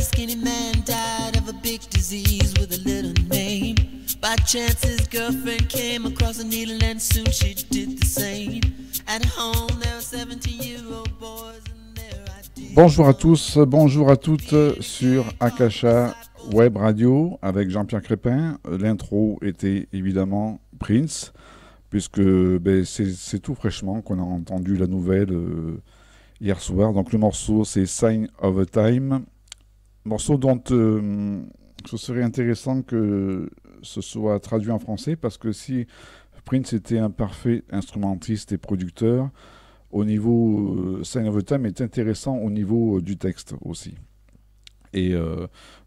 skinny man died of a big disease with a little name. By chance his girlfriend came across a needle and soon she did the same. At home there were 17-year-old boys and their ideas. Bonjour à tous, bonjour à toutes sur Akasha Web Radio avec Jean-Pierre Crépin. L'intro était évidemment Prince, puisque c'est tout fraîchement qu'on a entendu la nouvelle hier soir. Donc le morceau c'est Sign of a Time, morceau dont ce serait intéressant que ce soit traduit en français, parce que si Prince était un parfait instrumentiste et producteur, au niveau Sign of a Time est intéressant au niveau du texte aussi. Et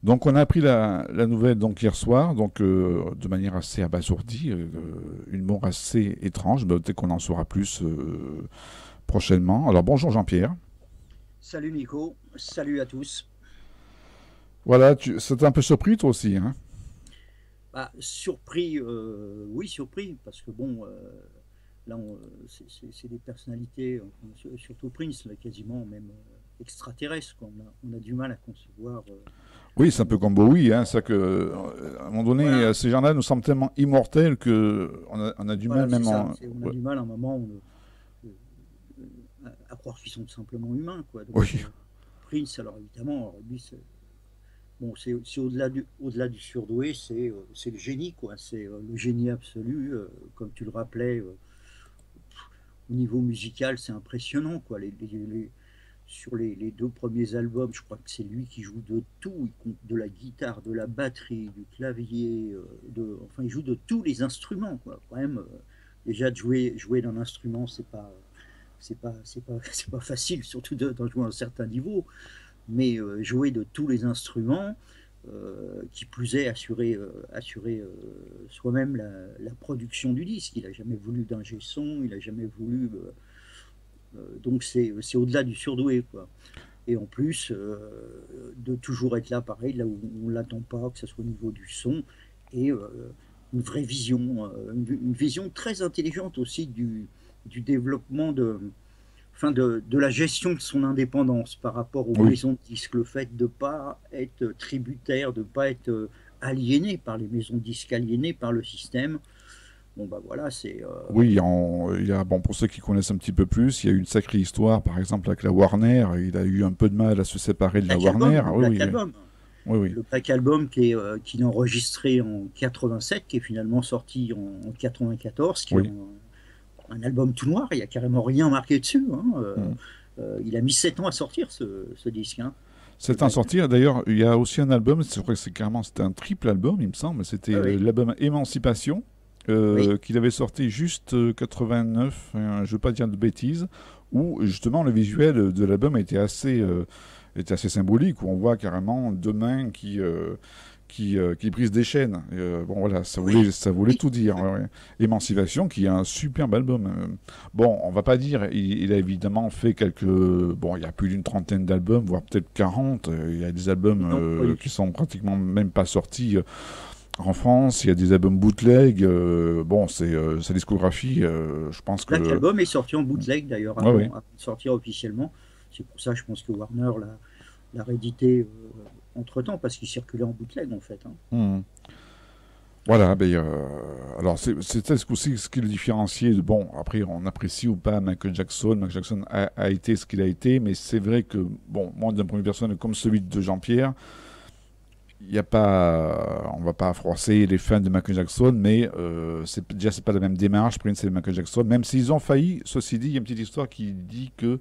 donc on a appris la nouvelle donc hier soir, donc de manière assez abasourdie, une mort assez étrange. Peut-être qu'on en saura plus prochainement. Alors bonjour Jean-Pierre. Salut Nico, salut à tous. Voilà, c'est un peu surpris toi aussi, hein? Surpris, oui surpris, parce que bon, là c'est des personnalités, surtout Prince, là, quasiment même extraterrestres, quoi. On a du mal à concevoir. Oui, c'est un peu comme Bowie, hein, c'est que à un moment donné, voilà. Ces gens-là nous semblent tellement immortels que on a du mal même on a du mal à un moment à croire qu'ils sont tout simplement humains, quoi. Donc, oui. Prince, alors évidemment, lui c'est au-delà du surdoué, c'est le génie, quoi. C'est le génie absolu, comme tu le rappelais. Au niveau musical, c'est impressionnant, quoi. Sur les deux premiers albums, je crois que c'est lui qui joue de tout, de la guitare, de la batterie, du clavier, enfin il joue de tous les instruments, quoi. Quand même, déjà de jouer d'un instrument, c'est pas facile, surtout d'en jouer à un certain niveau. Mais jouer de tous les instruments, qui plus est assurer soi-même la production du disque. Il n'a jamais voulu d'ingé son, il n'a jamais voulu... donc c'est au-delà du surdoué, quoi. Et en plus, de toujours être là, pareil, là où on ne l'attend pas, que ce soit au niveau du son, et une vraie vision, une vision très intelligente aussi du développement de la gestion de son indépendance par rapport aux maisons de disques, le fait de ne pas être tributaire, de ne pas être aliéné par les maisons de disques, aliéné par le système. Bon, voilà, c'est... Oui, il y a, pour ceux qui connaissent un petit peu plus, il y a eu une sacrée histoire, par exemple, avec la Warner. Il a eu un peu de mal à se séparer de la Warner. Le Black Album qui est enregistré en 87, qui est finalement sorti en 94, qui est un album tout noir, il n'y a carrément rien marqué dessus, hein. Il a mis 7 ans à sortir ce disque, hein. 7 ans à sortir. D'ailleurs, il y a aussi un album, je crois que c'était un triple album, il me semble, c'était l'album Émancipation, qu'il avait sorti juste 89, je ne veux pas dire de bêtises, où justement le visuel de l'album était assez symbolique, où on voit carrément deux mains qui brise des chaînes. Ça voulait tout dire. Émancipation, qui est un superbe album. On va pas dire, il a évidemment fait il y a plus d'une trentaine d'albums, voire peut-être 40. Il y a des albums qui sont pratiquement même pas sortis en France. Il y a des albums bootleg. Sa discographie, je pense que... L'album est sorti en bootleg, d'ailleurs, avant de sortir officiellement. C'est pour ça, je pense que Warner l'a réédité entre-temps, parce qu'il circulait en bootleg, en fait, hein. Voilà, alors c'est aussi ce qui le différenciait. Après, on apprécie ou pas Michael Jackson. Michael Jackson a été ce qu'il a été, mais c'est vrai que, moi, d'un point de vue personnel, comme celui de Jean-Pierre, on va pas froisser les fans de Michael Jackson, mais c'est pas la même démarche, Prince et Michael Jackson, même s'ils ont failli. Ceci dit, il y a une petite histoire qui dit que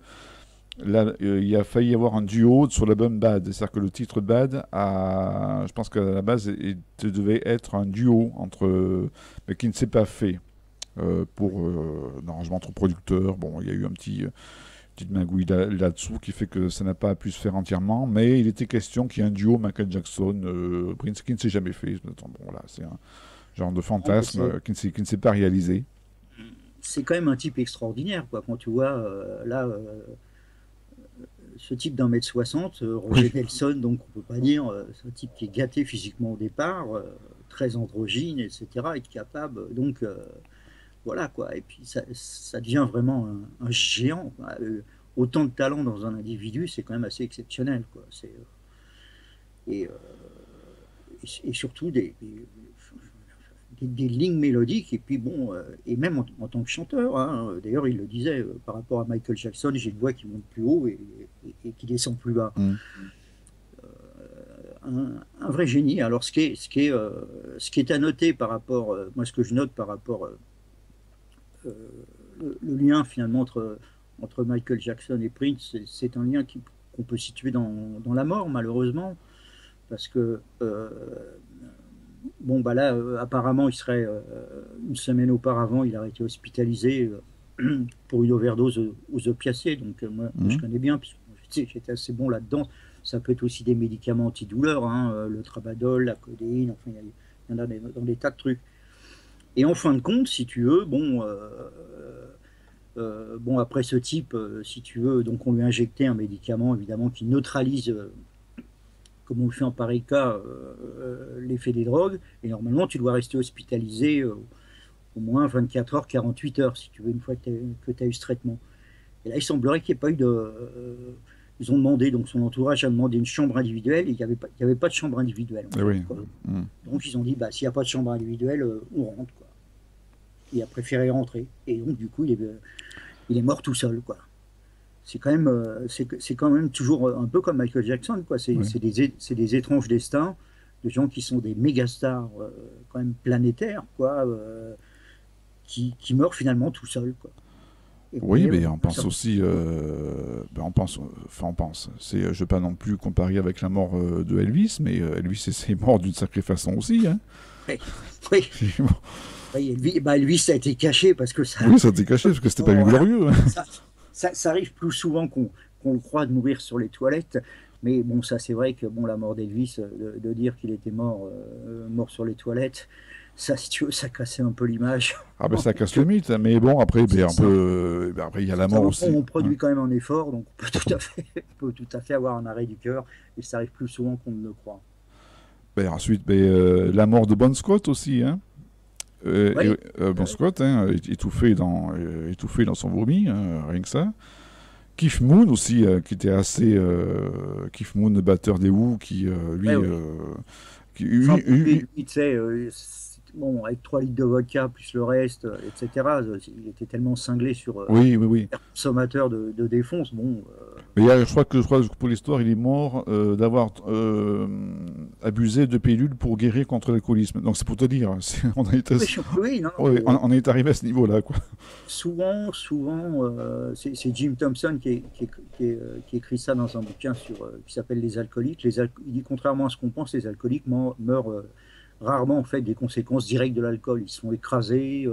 là, il a failli y avoir un duo sur l'album Bad. C'est-à-dire que le titre Bad, je pense qu'à la base, il devait être un duo mais qui ne s'est pas fait pour un arrangement entre producteurs. Il y a eu petite magouille là-dessous qui fait que ça n'a pas pu se faire entièrement. Mais il était question qu'il y ait un duo Michael Jackson, Prince, qui ne s'est jamais fait. C'est un genre de fantasme qui ne s'est pas réalisé. C'est quand même un type extraordinaire, quoi. Quand tu vois ce type d'1m60, Roger Nelson, donc on peut pas dire, c'est un type qui est gâté physiquement au départ, très androgyne, etc., être capable, donc voilà, quoi. Et puis ça devient vraiment un géant, quoi. Autant de talent dans un individu, c'est quand même assez exceptionnel, quoi. et, et surtout des lignes mélodiques, et puis bon, et même en tant que chanteur, hein, d'ailleurs il le disait, par rapport à Michael Jackson, j'ai une voix qui monte plus haut et qui descend plus bas. Mm. Un vrai génie. Alors ce qui est à noter par rapport, moi ce que je note par rapport, le lien finalement entre Michael Jackson et Prince, c'est un lien qu'on peut situer dans la mort malheureusement, parce que bon, bah là, apparemment, il serait une semaine auparavant, il a été hospitalisé pour une overdose aux opiacés. Donc, moi, je connais bien, puisque j'étais assez bon là-dedans. Ça peut être aussi des médicaments antidouleurs, hein, le tramadol, la codéine, enfin, il y en a dans des tas de trucs. Et en fin de compte, si tu veux, bon, bon après ce type, si tu veux, donc on lui a injecté un médicament, évidemment, qui neutralise comme on le fait en pareil cas, l'effet des drogues. Et normalement, tu dois rester hospitalisé au moins 24 heures, 48 heures, si tu veux, une fois que tu as eu ce traitement. Et là, il semblerait qu'il n'y ait pas eu de... ils ont demandé, donc son entourage a demandé une chambre individuelle, et il n'y avait pas de chambre individuelle. En fait, oui. Donc, ils ont dit, bah, s'il n'y a pas de chambre individuelle, on rentre, quoi. Il a préféré rentrer. Et donc, du coup, il est mort tout seul, quoi. C'est quand même toujours un peu comme Michael Jackson, quoi. C'est des étranges destins de gens qui sont des méga stars quand même planétaires, quoi, qui meurent finalement tout seuls, quoi. Et oui, mais on pense aussi, on pense. Je ne vais pas non plus comparer avec la mort de Elvis, mais Elvis est mort d'une sacrée façon aussi, hein. Oui. Elvis, ça a été caché parce que ça. Oui, ça a été caché parce que c'était pas glorieux. Hein. Ça arrive plus souvent qu'on le croit de mourir sur les toilettes, mais bon, ça c'est vrai que bon, la mort d'Elvis, de dire qu'il était mort sur les toilettes, ça, si tu veux, ça cassait un peu l'image. Ah ben ça casse le mythe, mais bon, après, après il y a la mort aussi. On produit quand même un effort, donc on peut tout à fait avoir un arrêt du cœur, et ça arrive plus souvent qu'on ne le croit. Ensuite, la mort de Bon Scott aussi, hein. Bon Scott, hein, étouffé dans son vomi, rien que ça. Keith Moon aussi, qui était assez... Keith Moon, le batteur des Who, qui, lui... tu sais, bon, avec 3 litres de vodka, plus le reste, etc., il était tellement cinglé sur oui. consommateur de défonce, bon... Mais je crois que pour l'histoire, il est mort d'avoir abusé de pilules pour guérir contre l'alcoolisme. Donc c'est pour te dire, on est arrivé à ce niveau-là, quoi. Souvent, c'est Jim Thompson qui écrit ça dans un bouquin qui s'appelle Les alcooliques. Il dit, contrairement à ce qu'on pense, les alcooliques meurent rarement en fait des conséquences directes de l'alcool. Ils se font écraser,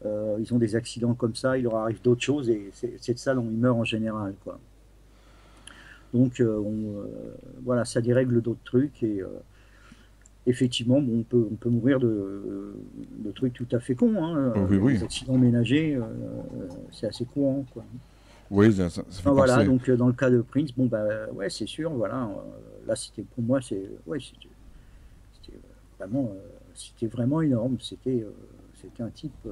ils ont des accidents comme ça, il leur arrive d'autres choses, et c'est de ça dont ils meurent en général, quoi. Donc, voilà, ça dérègle d'autres trucs, et effectivement, bon, on peut mourir de trucs tout à fait cons, hein. Les accidents ménagers, c'est assez courant, quoi. Oui, ça fait voilà, penser. donc dans le cas de Prince, bon, bah, ouais, c'est sûr, voilà, là, pour moi, c'était vraiment énorme, c'était un type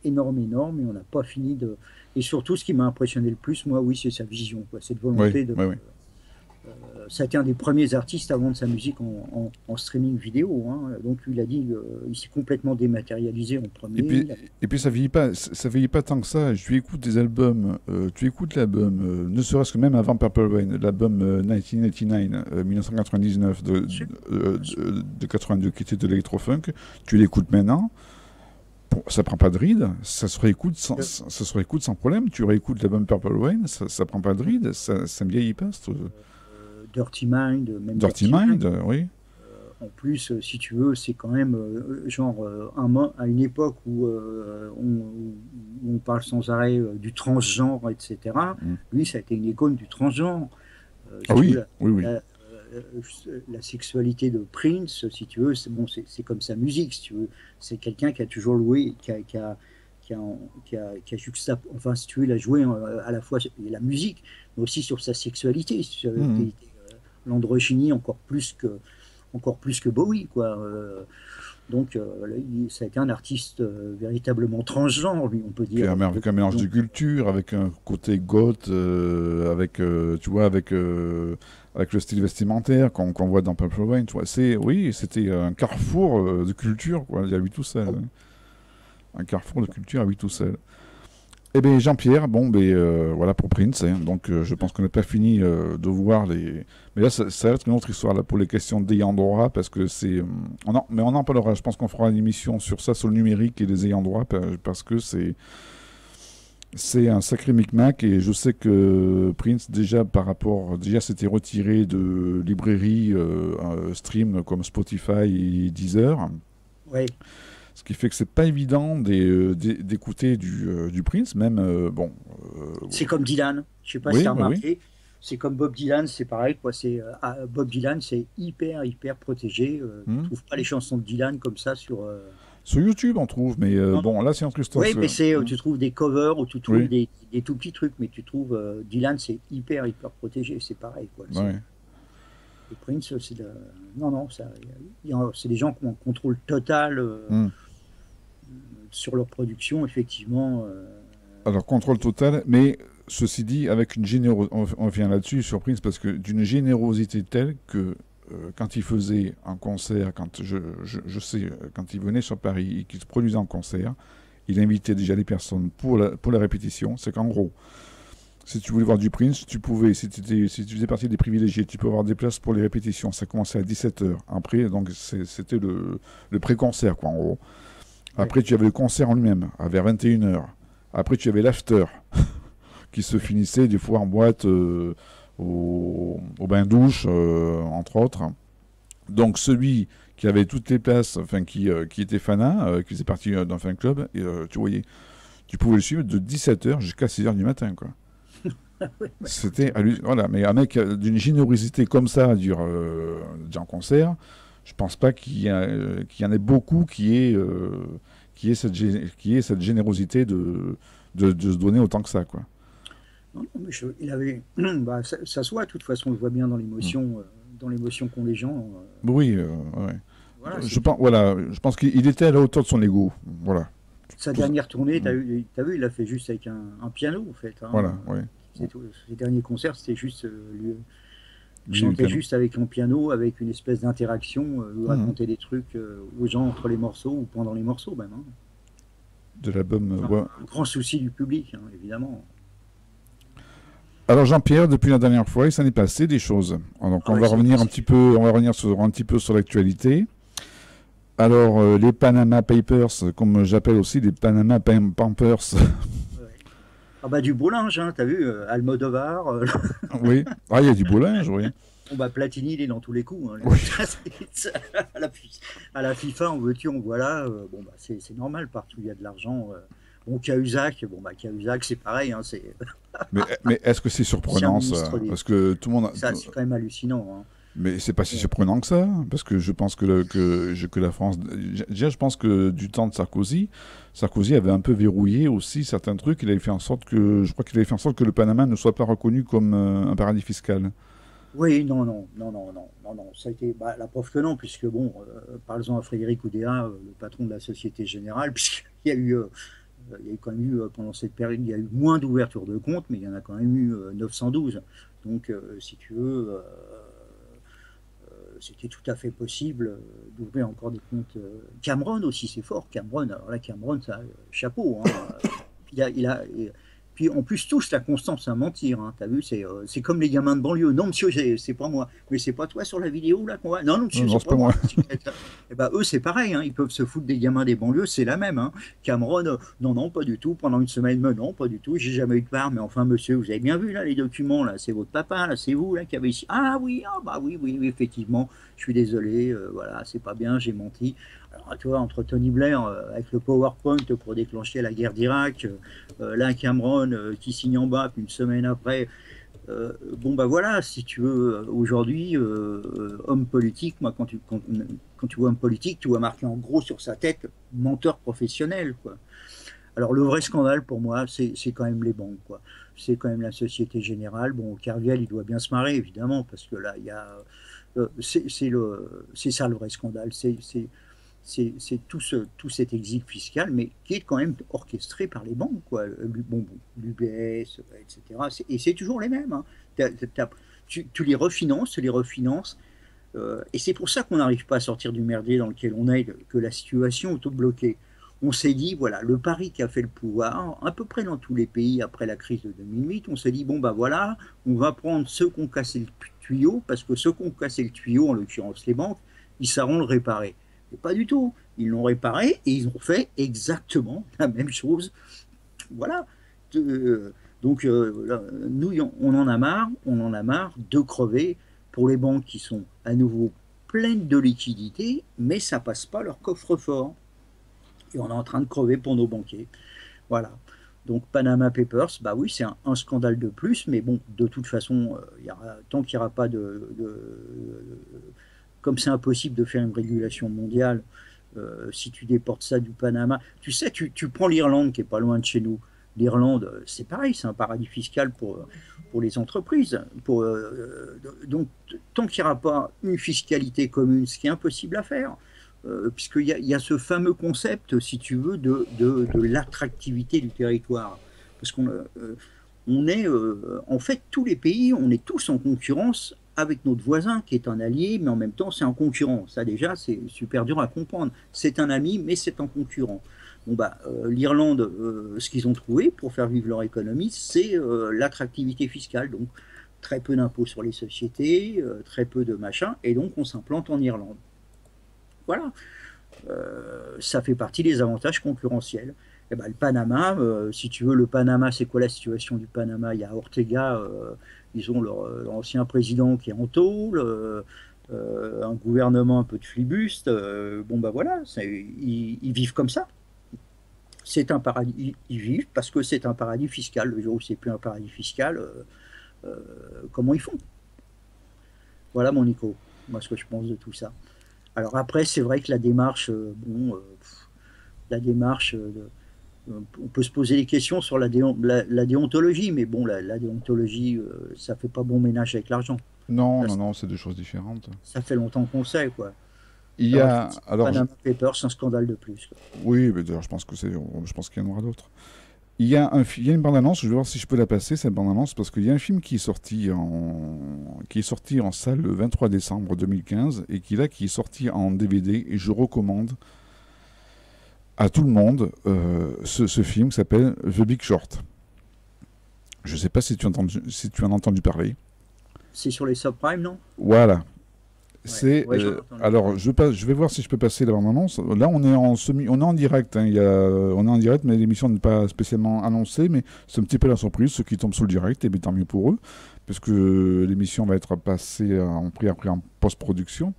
énorme, et on n'a pas fini de... Et surtout, ce qui m'a impressionné le plus, moi, oui, c'est sa vision, quoi, cette volonté de... ça a été un des premiers artistes à vendre sa musique en streaming vidéo, hein. Donc il a dit, il s'est complètement dématérialisé en premier. Et puis ça vieillit pas tant que ça. Tu écoutes des albums, tu écoutes l'album, ne serait-ce que même avant Purple Rain, l'album 1999 de 82 qui était de l'électro-funk, tu l'écoutes maintenant. Ça prend pas de ride, ça se réécoute sans problème. Tu réécoutes l'album Purple Rain, ça prend pas de ride, ça ne vieillit pas. Dirty Mind, même Dirty Mind, oui. En plus, si tu veux, c'est quand même à une époque où on parle sans arrêt du transgenre, etc. Lui, ça a été une icône du transgenre. Oui. La sexualité de Prince, si tu veux, c'est comme sa musique, si tu veux. C'est quelqu'un qui a toujours loué, qui a juxtaposé, enfin, si tu veux, il a joué à la fois la musique, mais aussi sur sa sexualité, l'androgynie encore plus que Bowie, quoi. Donc, là, ça a été un artiste véritablement transgenre, lui, on peut Puis dire. avec un mélange de culture, avec un côté goth, avec, tu vois, avec le style vestimentaire qu'on voit dans Purple Rain, tu vois. Oui, c'était un carrefour de culture, quoi, à lui tout seul. Oh, Hein. Un carrefour de culture à lui tout seul. Eh bien, Jean-Pierre, bon, voilà pour Prince. Hein. Donc, je pense qu'on n'a pas fini de voir les. Mais là, ça va être une autre histoire là, pour les questions d'ayant droit, parce que c'est. Mais on en parlera. Je pense qu'on fera une émission sur ça, sur le numérique et les ayants droit, parce que c'est un sacré micmac. Et je sais que Prince, déjà s'était retiré de librairies stream comme Spotify et Deezer. ouais. Ce qui fait que c'est pas évident d'écouter du Prince, même, bon... C'est comme Dylan, je sais pas si oui, tu as bah oui. remarqué. C'est comme Bob Dylan, c'est pareil, quoi. Bob Dylan, c'est hyper protégé. Tu Hmm. trouves pas les chansons de Dylan comme ça sur. Sur YouTube, on trouve, mais Non, non. bon, là, c'est entre histoire. Oui, mais tu trouves des covers ou tu trouves Oui, des tout petits trucs, mais tu trouves Dylan, c'est hyper protégé, c'est pareil, quoi. ouais. Et Prince, non, non, c'est des gens qui ont un contrôle total Hmm. sur leur production, effectivement. Alors, contrôle total, mais ceci dit, avec une générosité... On vient là-dessus, sur Prince, parce que d'une générosité telle que quand il faisait un concert, quand je sais, quand il venait sur Paris et qu'il se produisait en concert, il invitait déjà les personnes pour la répétition. C'est qu'en gros, si tu voulais voir du Prince, tu pouvais, si tu faisais partie des privilégiés, tu peux avoir des places pour les répétitions. Ça commençait à 17h. Après, donc c'était le pré-concert, quoi, en gros. Ouais. Après, tu avais le concert en lui-même, vers 21h. Après, tu avais l'after, qui se finissait des fois en boîte, au bain-douche, entre autres. Donc, celui qui avait toutes les places, enfin, qui était fanat, qui faisait partie d'un fan club, et, tu voyais, tu pouvais le suivre de 17h jusqu'à 6h du matin, quoi. C'était voilà, mais un mec d'une générosité comme ça à dire en concert, je pense pas qu'il y en ait beaucoup qui ait cette générosité de se donner autant que ça, quoi. Non, non, mais il avait, bah, ça se voit, de toute façon, on le voit bien Mm. dans l'émotion qu'ont les gens. Oui, ouais. Voilà, Je pense qu'il était à la hauteur de son ego. Voilà. sa dernière tournée, Mm. t'as vu, il l'a fait juste avec un piano, en fait. Hein. Voilà, oui. Ses derniers concerts, c'était juste il Lui, le chantait piano. juste avec un piano, avec une espèce d'interaction, il Mhm. racontait des trucs aux gens entre les morceaux ou pendant les morceaux même. Hein. De l'album. Ouais. Un grand souci du public, hein, évidemment. Alors Jean-Pierre, depuis la dernière fois, il s'en est passé des choses. Donc Ah ouais, c'est passé. on va revenir un petit peu sur l'actualité. Alors les Panama Papers, comme j'appelle aussi les Panama Pampers. Ouais. Ah bah du beau linge, hein, t'as vu, Almodovar, Oui. Ah, il y a du beau linge, oui. bon bah Platini, il est dans tous les coups. Hein, Oui. à, la, à la FIFA, on veut-tu, on voilà. Bon bah c'est normal, partout il y a de l'argent. Bon, Cahuzac, bon bah Cahuzac, c'est pareil, hein, Mais est-ce que c'est c'est un surprenant ça? ministre des. Parce que tout le monde. Ça, c'est quand même hallucinant. Hein. Mais c'est pas si Ouais. surprenant que ça, parce que je pense que la France. Déjà, je pense que du temps de Sarkozy avait un peu verrouillé aussi certains trucs. Il avait fait en sorte que. Je crois qu'il avait fait en sorte que le Panama ne soit pas reconnu comme un paradis fiscal. Oui, non, ça a été bah, la preuve que non, puisque bon, parlons à Frédéric Oudéa, le patron de la Société Générale, puisqu'il y a eu, il y a eu quand même eu pendant cette période, il y a eu moins d'ouverture de compte, mais il y en a quand même eu 912. Donc, si tu veux, c'était tout à fait possible d'ouvrir encore des comptes. Cameron aussi, c'est fort. Cameron, alors là, Cameron, ça, chapeau. Hein. Puis en plus, tous la constance à mentir. Hein. T'as vu, c'est comme les gamins de banlieue. Non, monsieur, c'est pas moi. Mais c'est pas toi sur la vidéo là qu'on va. Non, non, Non, monsieur, non, c'est c'est pas pas moi. moi. Et ben, eux, c'est pareil. Hein. Ils peuvent se foutre des gamins des banlieues, c'est la même. Hein. Cameron, non, non, pas du tout. Pendant une semaine, mais non, pas du tout. J'ai jamais eu de part. Mais enfin, monsieur, vous avez bien vu là les documents là. C'est votre papa là, c'est vous là qui avez ici. Ah oui, ah bah oui, effectivement. Je suis désolé. Voilà, c'est pas bien. J'ai menti. Alors, tu vois, entre Tony Blair avec le PowerPoint pour déclencher la guerre d'Irak, là Cameron qui signe en bas, puis une semaine après, bon bah voilà, si tu veux, aujourd'hui, homme politique, moi quand tu vois homme politique, tu vois marqué en gros sur sa tête menteur professionnel, quoi. Alors le vrai scandale pour moi, c'est quand même les banques, quoi. C'est quand même la Société Générale. Bon, Kerviel, il doit bien se marrer, évidemment, parce que là, il y a, c'est ça le vrai scandale. c'est tout cet exil fiscal, mais qui est quand même orchestré par les banques, quoi. Bon, l'UBS, etc. Et c'est toujours les mêmes, hein. Tu les refinances, et c'est pour ça qu'on n'arrive pas à sortir du merdier dans lequel on est, que la situation est auto-bloquée. On s'est dit, voilà, le pari qui a fait le pouvoir, à peu près dans tous les pays après la crise de 2008, on s'est dit, bon, bah voilà, on va prendre ceux qui ont cassé le tuyau, parce que ceux qui ont cassé le tuyau, en l'occurrence les banques, ils sauront le réparer. Mais pas du tout. Ils l'ont réparé et ils ont fait exactement la même chose. Voilà. Donc, nous, on en a marre de crever pour les banques qui sont à nouveau pleines de liquidités, mais ça passe pas leur coffre-fort. Et on est en train de crever pour nos banquiers. Voilà. Donc Panama Papers, bah oui, c'est un scandale de plus, mais bon, de toute façon, tant qu'il n'y aura pas comme c'est impossible de faire une régulation mondiale, si tu déportes ça du Panama, tu sais, tu prends l'Irlande qui est pas loin de chez nous. L'Irlande, c'est pareil, c'est un paradis fiscal pour les entreprises. Donc, tant qu'il n'y aura pas une fiscalité commune, ce qui est impossible à faire, puisqu'il y a ce fameux concept, si tu veux, de l'attractivité du territoire. Parce qu'on est, en fait, tous les pays, on est tous en concurrence avec notre voisin, qui est un allié, mais en même temps, c'est un concurrent. Ça, déjà, c'est super dur à comprendre. C'est un ami, mais c'est un concurrent. Bon, bah, l'Irlande, ce qu'ils ont trouvé pour faire vivre leur économie, c'est l'attractivité fiscale. Donc, très peu d'impôts sur les sociétés, très peu de machin, et donc on s'implante en Irlande. Voilà. Ça fait partie des avantages concurrentiels. Et ben, le Panama, si tu veux, le Panama, c'est quoi la situation du Panama? Il y a Ortega, ils ont leur ancien président qui est en tôle, un gouvernement un peu de flibuste. Bon, ben voilà, ils vivent comme ça. C'est un paradis, ils vivent parce que c'est un paradis fiscal. Le jour où c'est plus un paradis fiscal, comment ils font? Voilà, mon Nico, moi ce que je pense de tout ça. Alors après, c'est vrai que la démarche, on peut se poser des questions sur la déontologie, mais bon, la déontologie, ça fait pas bon ménage avec l'argent. Non, c'est deux choses différentes. Ça fait longtemps qu'on sait, quoi. Il y a Panama Papers, c'est un scandale de plus, quoi. Oui, mais d'ailleurs, je pense qu'il y en aura d'autres. Il y a une bande-annonce, je vais voir si je peux la passer, cette bande-annonce, parce qu'il y a un film qui est sorti en salle le 23 décembre 2015 et qui est sorti en DVD, et je recommande à tout le monde ce film qui s'appelle The Big Short. Je ne sais pas si tu en as entendu parler. C'est sur les subprimes, non? Voilà. Ouais, alors, je vais voir si je peux passer la bande-annonce. Là, on est en direct. Hein, on est en direct, mais l'émission n'est pas spécialement annoncée. Mais c'est un petit peu la surprise. Ceux qui tombent sur le direct, et bien tant mieux pour eux, parce que l'émission va être passée après en post-production.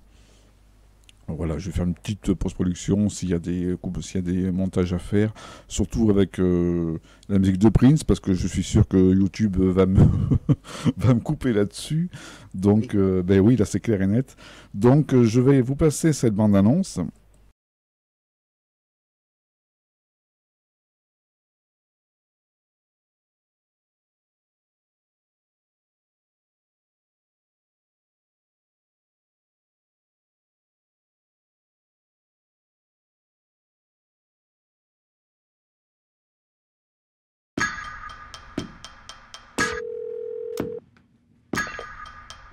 Voilà, je vais faire une petite post-production s'il y a des montages à faire, surtout avec la musique de Prince, parce que je suis sûr que YouTube va me couper là-dessus. Donc, ben oui, là c'est clair et net. Donc, je vais vous passer cette bande-annonce.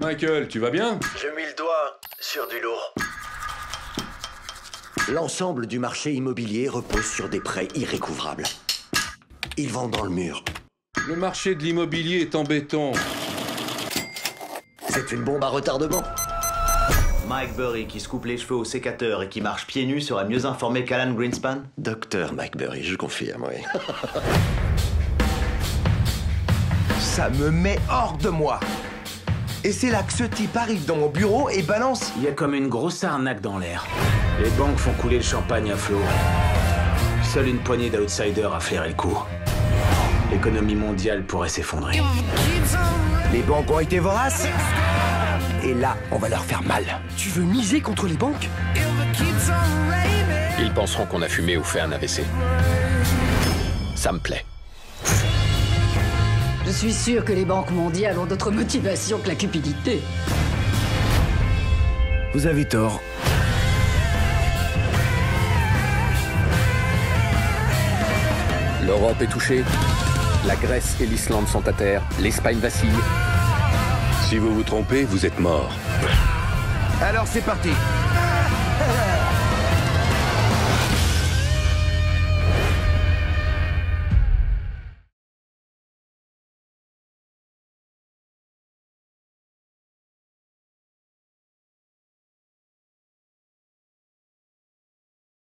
Michael, tu vas bien? Je mets le doigt sur du lourd. L'ensemble du marché immobilier repose sur des prêts irrécouvrables. Ils vont dans le mur. Le marché de l'immobilier est en béton. C'est une bombe à retardement. Mike Burry qui se coupe les cheveux au sécateur et qui marche pieds nus serait mieux informé qu'Alan Greenspan? Docteur Mike Burry, je confirme, oui. Ça me met hors de moi. Et c'est là que ce type arrive dans mon bureau et balance... Il y a comme une grosse arnaque dans l'air. Les banques font couler le champagne à flot. Seule une poignée d'outsiders a flairé le coup. L'économie mondiale pourrait s'effondrer. Les banques ont été voraces. Et là, on va leur faire mal. Tu veux miser contre les banques? Ils penseront qu'on a fumé ou fait un AVC. Ça me plaît. Je suis sûr que les banques mondiales ont d'autres motivations que la cupidité. Vous avez tort. L'Europe est touchée. La Grèce et l'Islande sont à terre. L'Espagne vacille. Si vous vous trompez, vous êtes mort. Alors c'est parti.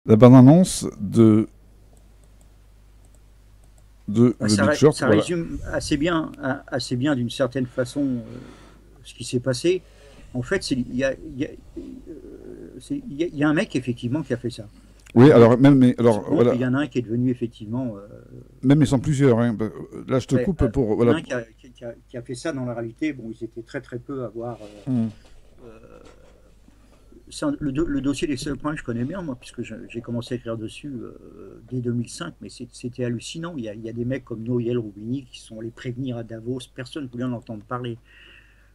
La bande-annonce de ça voilà. résume assez bien d'une certaine façon ce qui s'est passé. En fait, il y a un mec effectivement qui a fait ça. Oui, alors même, mais alors bon, voilà. Il y en a un qui est devenu effectivement. Même ils sont plusieurs. Hein. Là, je te coupe pour voilà. Il y en a un qui a fait ça dans la réalité. Bon, ils étaient très très peu à voir. Le dossier des subprimes, je connais bien, moi, puisque j'ai commencé à écrire dessus dès 2005, mais c'était hallucinant. Il y a des mecs comme Noël Roubini qui sont allés prévenir à Davos, personne ne voulait en entendre parler.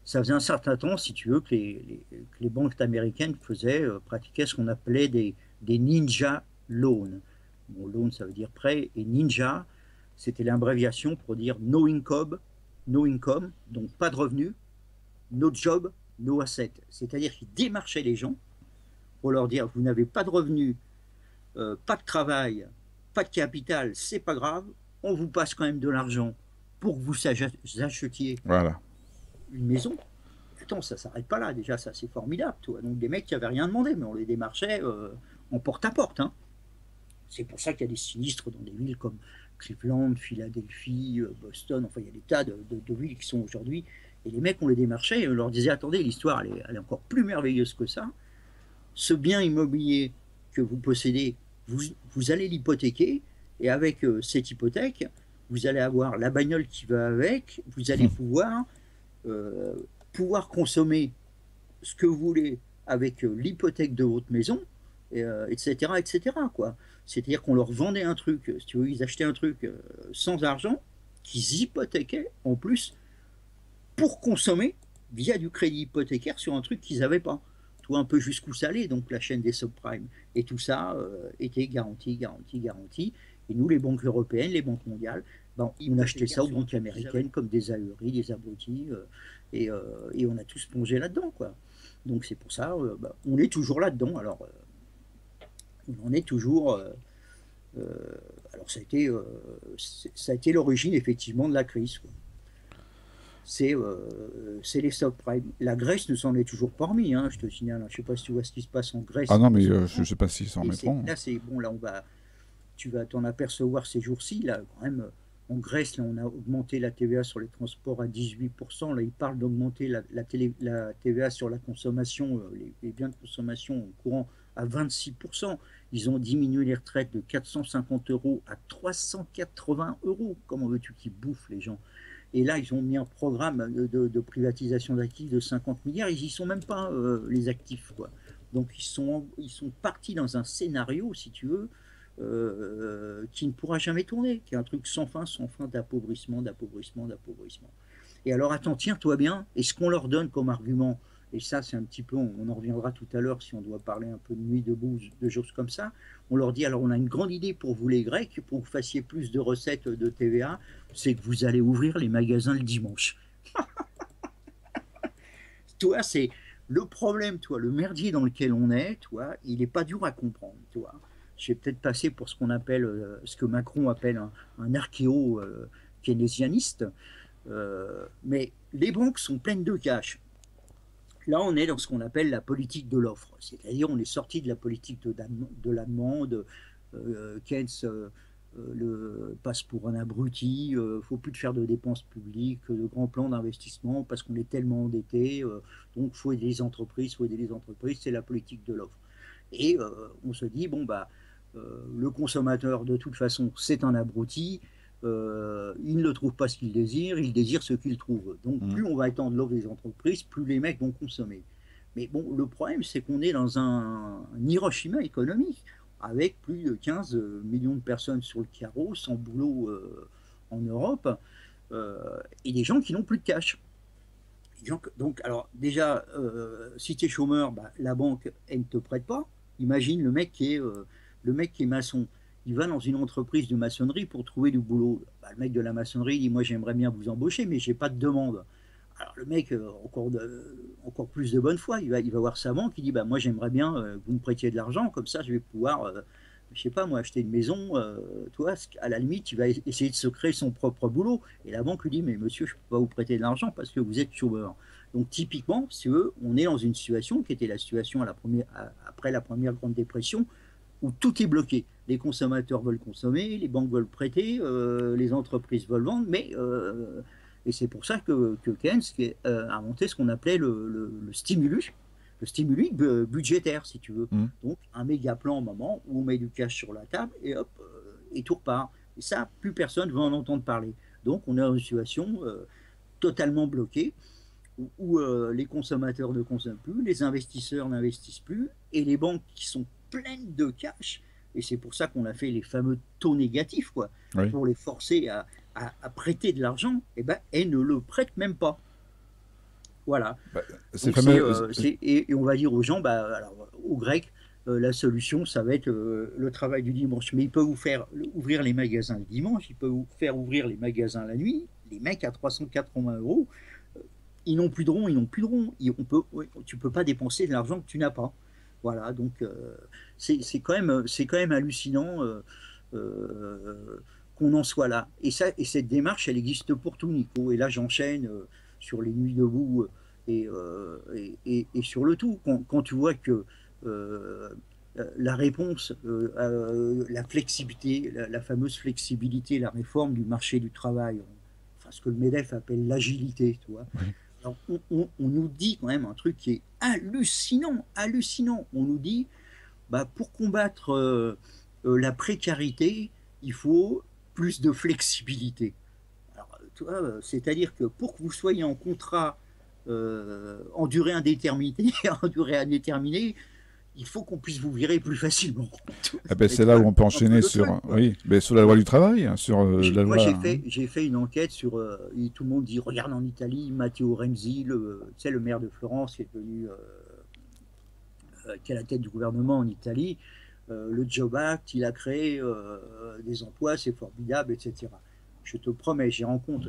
Ça faisait un certain temps, si tu veux, que les banques américaines pratiquaient ce qu'on appelait des ninja loans. Bon, loan, ça veut dire prêt, et ninja, c'était l'abréviation pour dire no income, donc pas de revenus, no job, no asset, c'est-à-dire qu'ils démarchaient les gens pour leur dire vous n'avez pas de revenus, pas de travail, pas de capital, c'est pas grave, on vous passe quand même de l'argent pour que vous achetiez une maison. Attends, ça s'arrête pas là, déjà ça c'est formidable, toi. Donc des mecs qui n'avaient rien demandé, mais on les démarchait en porte-à-porte. Hein. C'est pour ça qu'il y a des sinistres dans des villes comme Cleveland, Philadelphie, Boston, enfin il y a des tas de villes qui sont aujourd'hui. Et les mecs, on les démarchait et on leur disait attendez, l'histoire elle est encore plus merveilleuse que ça. Ce bien immobilier que vous possédez, vous allez l'hypothéquer et avec cette hypothèque, vous allez avoir la bagnole qui va avec, vous allez pouvoir consommer ce que vous voulez avec l'hypothèque de votre maison, etc., etc., quoi. C'est-à-dire qu'on leur vendait un truc, si tu veux, ils achetaient un truc sans argent, qu'ils hypothéquaient en plus pour consommer via du crédit hypothécaire sur un truc qu'ils n'avaient pas. Tu vois un peu jusqu'où ça allait, donc la chaîne des subprimes. Et tout ça était garanti. Et nous, les banques européennes, les banques mondiales, on achetait ça aux banques américaines comme des ahuris, des abrutis, et on a tous plongé là-dedans, quoi. Donc c'est pour ça, on est toujours là-dedans. Alors, on est toujours... alors ça a été l'origine, effectivement, de la crise, quoi. C'est les subprimes. La Grèce ne s'en est toujours pas remis, hein, je te signale. Je ne sais pas si tu vois ce qui se passe en Grèce. Ah non, mais je ne sais pas s'ils s'en remettront. Là, c'est bon, là, tu vas t'en apercevoir ces jours-ci. Là, quand même, en Grèce, là, on a augmenté la TVA sur les transports à 18%. Là, ils parlent d'augmenter la TVA sur la consommation, les biens de consommation courant à 26%. Ils ont diminué les retraites de 450 € à 380 €. Comment veux-tu qu'ils bouffent, les gens? Et là, ils ont mis un programme de privatisation d'actifs de 50 milliards. Ils n'y sont même pas, les actifs, quoi. Donc, ils sont partis dans un scénario, si tu veux, qui ne pourra jamais tourner, qui est un truc sans fin d'appauvrissement. Et alors, attends, tiens-toi bien, et ce qu'on leur donne comme argument, et ça, c'est un petit peu, on en reviendra tout à l'heure si on doit parler un peu de nuit debout, de choses comme ça, on leur dit, alors on a une grande idée pour vous les Grecs, pour que vous fassiez plus de recettes de TVA, c'est que vous allez ouvrir les magasins le dimanche. Toi, c'est le problème, toi, le merdier dans lequel on est, toi, il n'est pas dur à comprendre, toi. Je vais peut-être passer pour ce qu'on appelle, ce que Macron appelle un archéo-keynésianiste, mais les banques sont pleines de cash. Là, on est dans ce qu'on appelle la politique de l'offre, c'est-à-dire on est sorti de la politique de la demande. Keynes passe pour un abruti, il ne faut plus faire de dépenses publiques, de grands plans d'investissement parce qu'on est tellement endetté, donc il faut aider les entreprises, c'est la politique de l'offre. Et on se dit, bon, le consommateur, de toute façon, c'est un abruti, il ne trouve pas ce qu'il désire, il désire ce qu'il trouve. Donc plus on va étendre l'offre des entreprises, plus les mecs vont consommer. Mais bon, le problème, c'est qu'on est dans un Hiroshima économique, avec plus de 15 millions de personnes sur le carreau, sans boulot en Europe, et des gens qui n'ont plus de cash. Donc, alors déjà, si tu es chômeur, la banque, elle ne te prête pas. Imagine le mec qui est maçon. il va dans une entreprise de maçonnerie pour trouver du boulot. Bah, le mec de la maçonnerie dit, moi j'aimerais bien vous embaucher, mais j'ai pas de demande. Alors le mec, encore plus de bonne foi, il va voir sa banque, il dit, bah, moi j'aimerais bien que vous me prêtiez de l'argent, comme ça je vais pouvoir, je sais pas moi, acheter une maison, toi, à la limite, il va essayer de se créer son propre boulot. Et la banque lui dit, mais monsieur, je ne peux pas vous prêter de l'argent parce que vous êtes chômeur. Donc typiquement, si on est dans une situation qui était la situation après la première Grande Dépression, où tout est bloqué. Les consommateurs veulent consommer, les banques veulent prêter, les entreprises veulent vendre, mais et c'est pour ça que Keynes a inventé ce qu'on appelait le stimulus budgétaire, si tu veux. Donc un méga plan au moment où on met du cash sur la table et hop, et tout repart. Et ça, plus personne ne veut en entendre parler. Donc on est dans une situation totalement bloquée, où les consommateurs ne consomment plus, les investisseurs n'investissent plus, et les banques qui sont pleines de cash, et c'est pour ça qu'on a fait les fameux taux négatifs, quoi, oui, pour les forcer à prêter de l'argent, et ben, elles ne le prêtent même pas. Voilà. Bah, et on va dire aux gens, bah, alors, aux Grecs, la solution, ça va être le travail du dimanche. Mais il peut vous faire ouvrir les magasins le dimanche, il peut vous faire ouvrir les magasins la nuit. Les mecs à 380 €, ils n'ont plus de ronds, tu peux pas dépenser de l'argent que tu n'as pas. Voilà, donc c'est quand même hallucinant qu'on en soit là. Et cette démarche, elle existe pour tout, Nico. Et là, j'enchaîne sur les nuits debout et sur le tout. Quand tu vois que la réponse, la flexibilité, la fameuse flexibilité, la réforme du marché du travail, enfin ce que le MEDEF appelle l'agilité, tu vois. Oui. Alors, on nous dit quand même un truc qui est hallucinant. On nous dit, bah, pour combattre la précarité, il faut plus de flexibilité. Alors, tu vois, c'est-à-dire que pour que vous soyez en contrat en durée indéterminée, il faut qu'on puisse vous virer plus facilement. Ah ben c'est là où on peut enchaîner sur la loi du travail, sur la loi. Moi, j'ai fait une enquête sur. Tout le monde dit regarde en Italie, Matteo Renzi, le maire de Florence, qui est devenu qui est à la tête du gouvernement en Italie. Le Job Act, il a créé des emplois, c'est formidable, etc. Je te promets,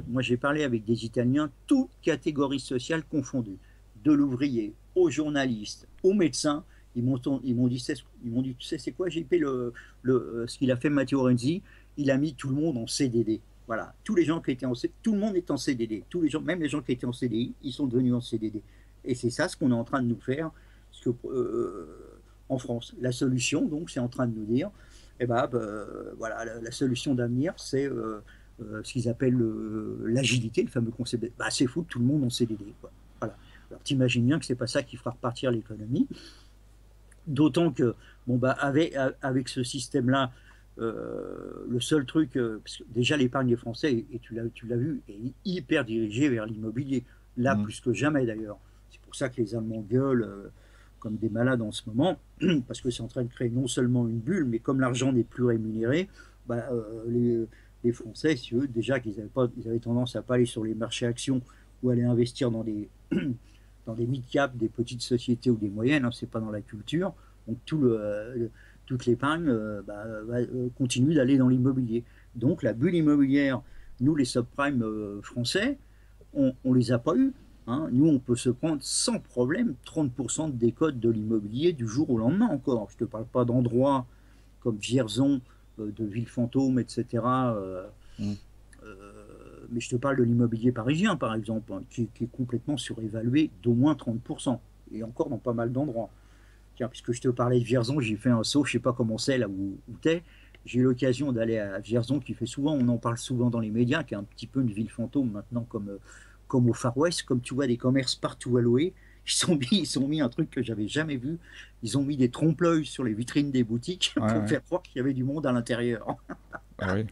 moi j'ai parlé avec des Italiens, toutes catégories sociales confondues, de l'ouvrier aux journalistes, aux médecins. Ils m'ont dit, tu sais, c'est quoi, JP, ce qu'il a fait Matteo Renzi, il a mis tout le monde en CDD. Voilà, tous les gens qui étaient tout le monde est en CDD. Tous les gens, même les gens qui étaient en CDI, ils sont devenus en CDD. Et c'est ça ce qu'on est en train de nous faire, parce que, en France. La solution, donc, c'est en train de nous dire, voilà, la solution d'avenir, c'est ce qu'ils appellent l'agilité, le fameux concept. Bah, c'est fou, tout le monde en CDD, quoi. Voilà. Alors, t'imagines bien que c'est pas ça qui fera repartir l'économie. D'autant que, bon, bah, avec ce système-là, le seul truc, parce que déjà l'épargne des Français, et tu l'as vu, est hyper dirigée vers l'immobilier. Là, plus que jamais d'ailleurs. C'est pour ça que les Allemands gueulent comme des malades en ce moment, parce que c'est en train de créer non seulement une bulle, mais comme l'argent n'est plus rémunéré, bah, les Français, si eux, déjà qu'ils avaient tendance à ne pas aller sur les marchés actions ou aller investir dans des mid-cap, des petites sociétés ou des moyennes, hein, c'est pas dans la culture. Donc toute l'épargne continue d'aller dans l'immobilier. Donc la bulle immobilière, nous les subprimes français, on les a pas eu. Hein. Nous, on peut se prendre sans problème 30% de décote de l'immobilier du jour au lendemain encore. Je ne te parle pas d'endroits comme Vierzon, de villes fantômes, etc. Mais je te parle de l'immobilier parisien, par exemple, hein, qui est complètement surévalué d'au moins 30%, et encore dans pas mal d'endroits. Tiens, puisque je te parlais de Vierzon, j'ai fait un saut, je ne sais pas comment c'est là où tu es. J'ai eu l'occasion d'aller à Vierzon, qui fait souvent, on en parle souvent dans les médias, qui est un petit peu une ville fantôme maintenant, comme au Far West, comme tu vois des commerces partout à louer. Ils ont mis un truc que j'avais jamais vu. Ils ont mis des trompe-l'œil sur les vitrines des boutiques pour faire croire qu'il y avait du monde à l'intérieur. Ah oui.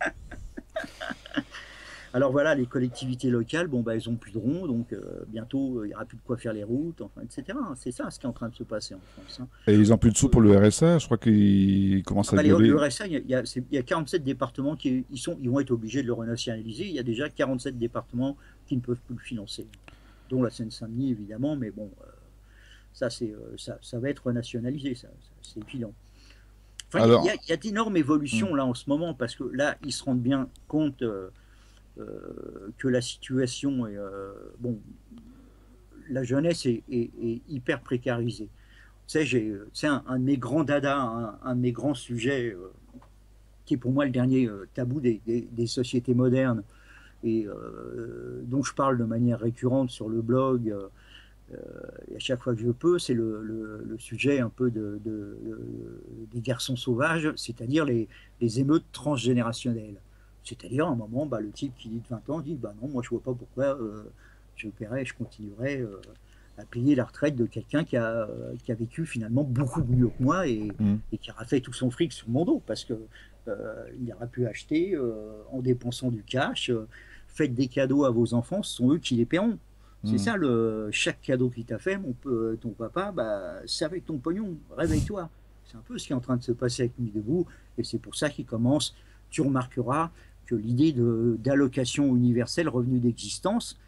Alors voilà, les collectivités locales, bon, bah, elles n'ont plus de ronds, donc bientôt, il n'y aura plus de quoi faire les routes, enfin, etc. C'est ça ce qui est en train de se passer en France. Hein. Et ils n'ont plus de sous pour le RSA, je crois qu'ils commencent à gueuler. Le RSA, il y a 47 départements qui ils vont être obligés de le renationaliser. Il y a déjà 47 départements qui ne peuvent plus le financer, dont la Seine-Saint-Denis, évidemment, mais bon, ça va être renationalisé, c'est évident. Enfin, Alors... il y a d'énormes évolutions là en ce moment, parce que là, ils se rendent bien compte que la situation est... bon, la jeunesse est hyper précarisée. Tu sais, c'est un de mes grands dadas, un de mes grands sujets, qui est pour moi le dernier tabou des sociétés modernes, et dont je parle de manière récurrente sur le blog, et à chaque fois que je peux, c'est le sujet un peu des garçons sauvages, c'est-à-dire les émeutes transgénérationnelles. C'est-à-dire, à un moment, le type qui dit de 20 ans dit non, moi je vois pas pourquoi je continuerai à payer la retraite de quelqu'un qui a vécu finalement beaucoup mieux que moi et qui aura fait tout son fric sur mon dos, parce que il aura pu acheter en dépensant du cash. Faites des cadeaux à vos enfants, ce sont eux qui les paieront. C'est ça, chaque cadeau qu'il t'a fait, ton papa, c'est avec ton pognon, réveille-toi. C'est un peu ce qui est en train de se passer avec Nuit debout, et c'est pour ça qu'il commence. Tu remarqueras que l'idée d'allocation universelle, revenu d'existence,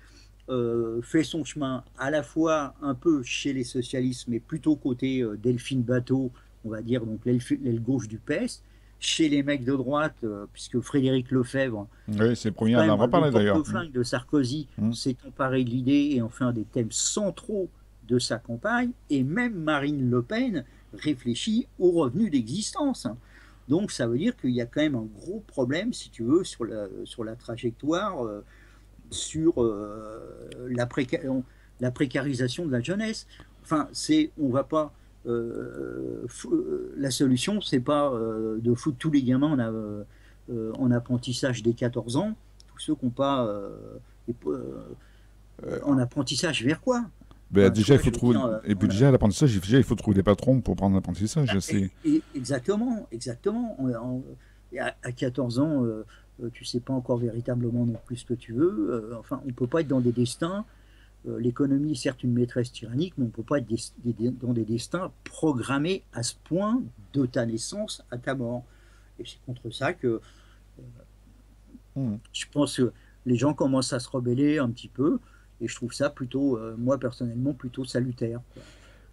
fait son chemin à la fois un peu chez les socialistes, mais plutôt côté Delphine Batho, on va dire, donc l'aile gauche du PS, chez les mecs de droite, puisque Frédéric Lefebvre, oui, c'est le premier à en reparler d'ailleurs, le flingue de Sarkozy, s'est emparé de l'idée et en fait un des thèmes centraux de sa campagne, et même Marine Le Pen réfléchit au revenu d'existence. Donc ça veut dire qu'il y a quand même un gros problème, si tu veux, sur la trajectoire, sur la précarisation de la jeunesse. Enfin, on va pas... la solution, c'est pas de foutre tous les gamins en apprentissage dès 14 ans, tous ceux qui n'ont pas en apprentissage vers quoi? Déjà, il faut trouver. Et puis déjà, l'apprentissage, il faut trouver des patrons pour prendre l'apprentissage. Exactement. À 14 ans, tu sais pas encore véritablement non plus ce que tu veux. Enfin, on peut pas être dans des destins. L'économie est certes une maîtresse tyrannique, mais on ne peut pas être dans des destins programmés à ce point de ta naissance à ta mort. Et c'est contre ça que je pense que les gens commencent à se rebeller un petit peu, et je trouve ça plutôt, moi personnellement, plutôt salutaire.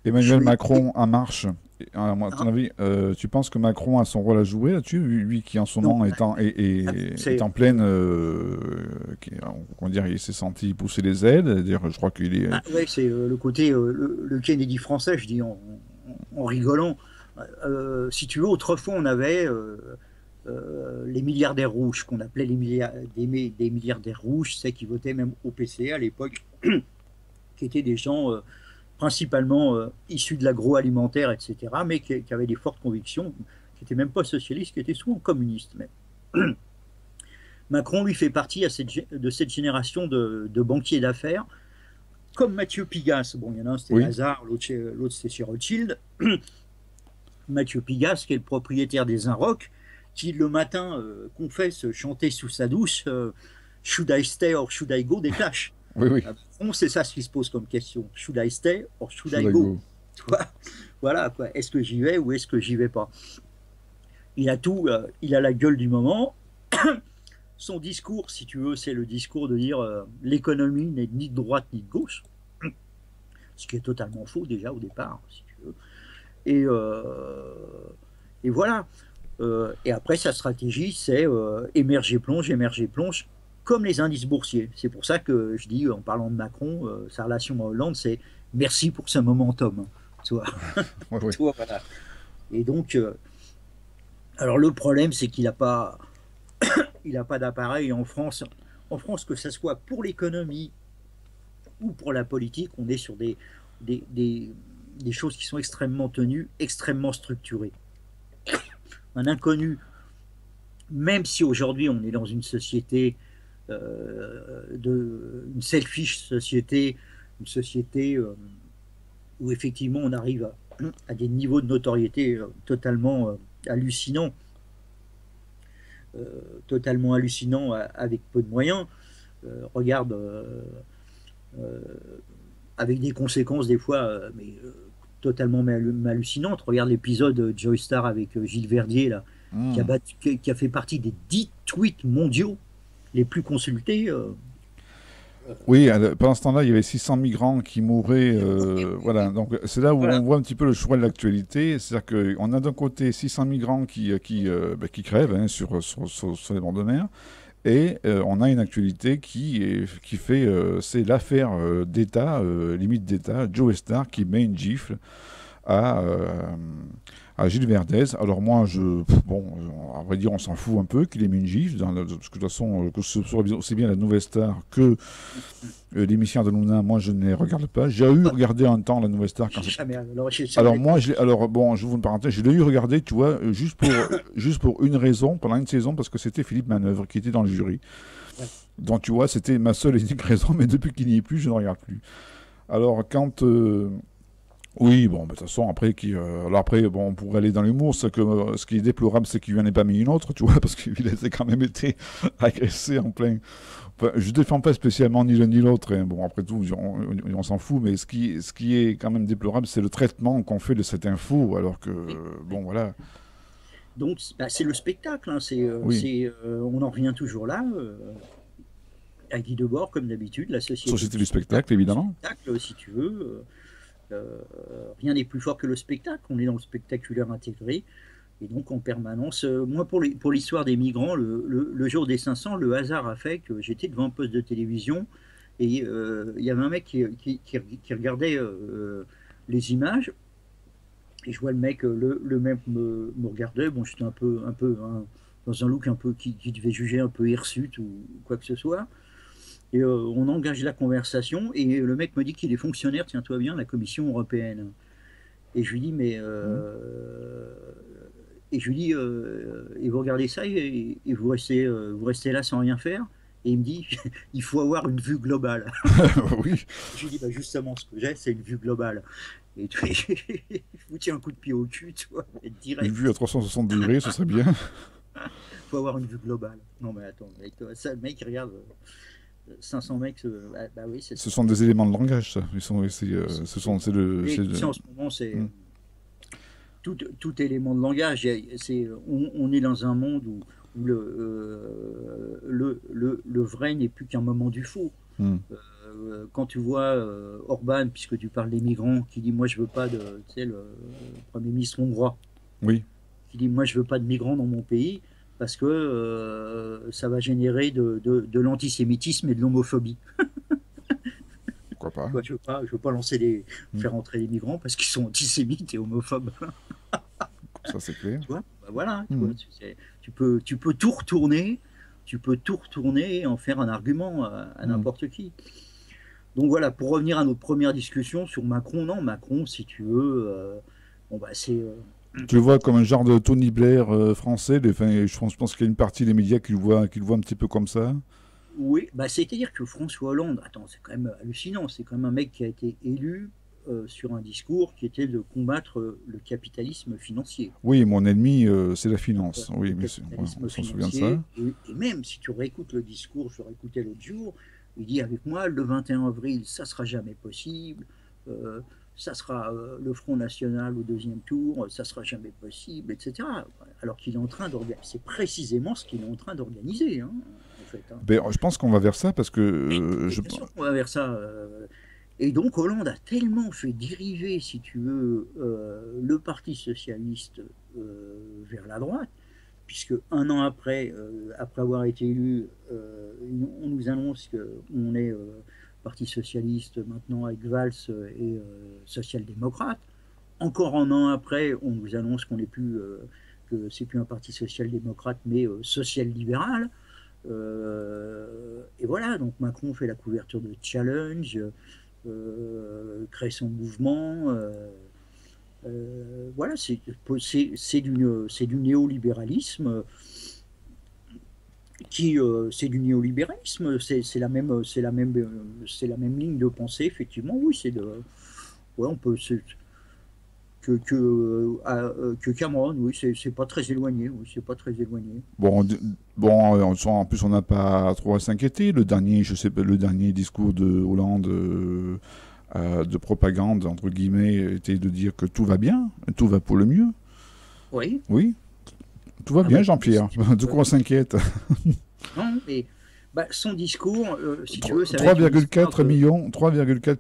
Emmanuel Macron en marche. À ton avis, tu penses que Macron a son rôle à jouer là-dessus, lui qui en ce moment est en pleine, comment dire, il s'est senti pousser les ailes, je crois qu'il est. Oui, c'est le côté le Kennedy français, je dis en rigolant. Si tu veux, autrefois on avait les milliardaires rouges, qu'on appelait des milliardaires rouges, c'est qui votaient même au PCA à l'époque, qui étaient des gens principalement issus de l'agroalimentaire, etc., mais qui avaient des fortes convictions, qui n'étaient même pas socialistes, qui étaient souvent communistes même. Macron, lui, fait partie de cette génération de banquiers d'affaires, comme Mathieu Pigasse. Bon, il y en a un, c'était Lazare, l'autre, c'était chez Rothschild. Mathieu Pigasse, qui est le propriétaire des Inrocks, qui, le matin, confesse chanter sous sa douche « Should I stay or should I go » des Clash. Oui. C'est ça ce qui se pose comme question. Should I stay or should I go? Voilà, quoi. Est-ce que j'y vais ou est-ce que j'y vais pas? Il a tout, il a la gueule du moment. Son discours, si tu veux, c'est le discours de dire l'économie n'est ni de droite ni de gauche, ce qui est totalement faux déjà au départ, si tu veux. Et voilà. Et après, sa stratégie, c'est émerger plonge, comme les indices boursiers. C'est pour ça que je dis, en parlant de Macron, sa relation à Hollande, c'est merci pour ce momentum. Tu vois. Oui. Tu vois, voilà. Et donc, alors le problème, c'est qu'il n'a pas, d'appareil en France. En France, que ce soit pour l'économie ou pour la politique, on est sur des choses qui sont extrêmement tenues, extrêmement structurées. Un inconnu, même si aujourd'hui on est dans une société, une selfish société, une société où effectivement on arrive à des niveaux de notoriété totalement hallucinants, avec peu de moyens. Regarde, avec des conséquences des fois, totalement hallucinantes. Regarde l'épisode Joy Star avec Gilles Verdier là, qui a fait partie des 10 tweets mondiaux les plus consultés. Oui, pendant ce temps-là, il y avait 600 migrants qui mouraient. Voilà, donc c'est là où on voit un petit peu le choix de l'actualité. C'est-à-dire qu'on a d'un côté 600 migrants qui crèvent hein, sur les bords de mer. Et on a une actualité qui fait, c'est l'affaire d'État, limite d'État, Joe Star qui met une gifle à Gilles Verdez. Alors moi, à vrai dire, on s'en fout un peu qu'il ait mis une gifle, parce que de toute façon, que ce soit aussi bien la Nouvelle Star que l'émission de Luna, moi je ne les regarde pas. J'ai eu regardé un temps la Nouvelle Star. Alors moi, j'ouvre une parenthèse, je l'ai eu regardé, tu vois, juste pour une raison, pendant une saison, parce que c'était Philippe Manœuvre qui était dans le jury. Ouais. Donc tu vois, c'était ma seule et unique raison, mais depuis qu'il n'y est plus, je ne regarde plus. Alors quand... Oui, bon, de toute façon, après, on pourrait aller dans l'humour. Ce qui est déplorable, c'est qu'il n'y en ait pas mis une autre, tu vois, parce qu'il a quand même été agressé en plein. Enfin, je ne défends pas spécialement ni l'un ni l'autre. Hein. Bon, après tout, on s'en fout, mais ce qui est quand même déplorable, c'est le traitement qu'on fait de cette info, alors que, bon, voilà. Donc, c'est le spectacle, hein, on en revient toujours là. À Guy Debord, comme d'habitude, la Société du spectacle, évidemment. Spectacle, si tu veux. Rien n'est plus fort que le spectacle, on est dans le spectaculaire intégré, et donc en permanence. Moi, pour l'histoire des migrants, le jour des 500, le hasard a fait que j'étais devant un poste de télévision, et il y avait un mec qui regardait les images, et je vois le mec, le mec me regardait, bon, j'étais un peu hein, dans un look un peu qui devait juger un peu hirsute ou quoi que ce soit. Et on engage la conversation et le mec me dit qu'il est fonctionnaire, tiens-toi bien, la Commission européenne. Et je lui dis, mais... et je lui dis, et vous regardez ça et vous restez là sans rien faire. Et il me dit, il faut avoir une vue globale. Oui. Je lui dis, bah justement, ce que j'ai, c'est une vue globale. Et je vous tiens un coup de pied au cul, tu vois, direct. Une vue à 360 degrés, ce serait bien. Il faut avoir une vue globale. Non mais attends, ça, le mec, il regarde... 500 mecs, bah oui, ce sont des éléments de langage, ça. En ce moment, c'est tout élément de langage. On est dans un monde où le vrai n'est plus qu'un moment du faux. Quand tu vois Orban, puisque tu parles des migrants, qui dit moi je veux pas de, tu sais, le Premier ministre hongrois, oui, qui dit moi je veux pas de migrants dans mon pays. Parce que ça va générer de l'antisémitisme et de l'homophobie. Pourquoi pas? Je veux pas faire entrer les migrants parce qu'ils sont antisémites et homophobes. Ça c'est clair. Tu vois, voilà. Tu peux tout retourner. Tu peux tout retourner et en faire un argument à n'importe qui. Donc voilà, pour revenir à notre première discussion sur Macron, non, Macron, si tu veux, c'est... Tu le vois comme un genre de Tony Blair français. Je pense qu'il y a une partie des médias qui le voient un petit peu comme ça. Oui, c'est-à-dire que François Hollande, attends, c'est quand même hallucinant. C'est quand même un mec qui a été élu sur un discours qui était de combattre le capitalisme financier. Oui, mon ennemi, c'est la finance. Oui, bien sûr. On s'en souvient de ça. Et même si tu réécoutes le discours, je réécoutais l'autre jour, il dit avec moi, le 21 avril, ça sera jamais possible. Ça sera le Front National au deuxième tour, ça sera jamais possible, etc. Alors qu'il est en train d'organiser, c'est précisément ce qu'il est en train d'organiser, hein, en fait. Hein. Ben, je pense qu'on va vers ça parce que... bien sûr qu'on va vers ça. Et donc Hollande a tellement fait dériver, si tu veux, le Parti socialiste vers la droite, puisque un an après avoir été élu, on nous annonce qu'on est... Parti socialiste maintenant avec Valls et social-démocrate. Encore un an après, on nous annonce qu'on n'est plus que c'est plus un parti social-démocrate mais social-libéral. Et voilà, donc Macron fait la couverture de Challenge, crée son mouvement. Voilà, c'est du néolibéralisme. C'est du néolibéralisme, c'est la même ligne de pensée, effectivement. Oui, on peut que Cameron, oui, c'est pas très éloigné, oui, c'est pas très éloigné. Bon, en plus on n'a pas trop à s'inquiéter. Le dernier discours de Hollande de propagande entre guillemets était de dire que tout va bien, tout va pour le mieux. Oui. Oui. Tout va bien, Jean-Pierre. De quoi on s'inquiète? Non, Son discours, si tu veux, ça va être 3,4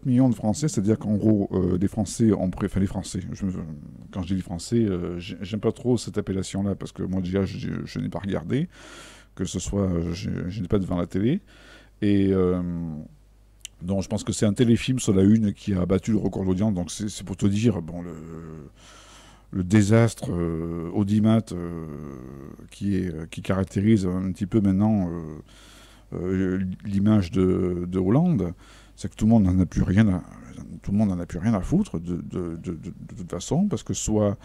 millions de Français, c'est-à-dire qu'en gros, les Français les Français, quand je dis les Français, j'aime pas trop cette appellation-là, parce que moi déjà, je n'ai pas regardé, que ce soit, je n'ai pas devant la télé, et donc je pense que c'est un téléfilm sur la Une qui a battu le record d'audience, donc c'est pour te dire, bon, le désastre audimat qui caractérise un petit peu maintenant l'image de Hollande, c'est que tout le monde n'en a plus rien à foutre de toute façon, parce que soit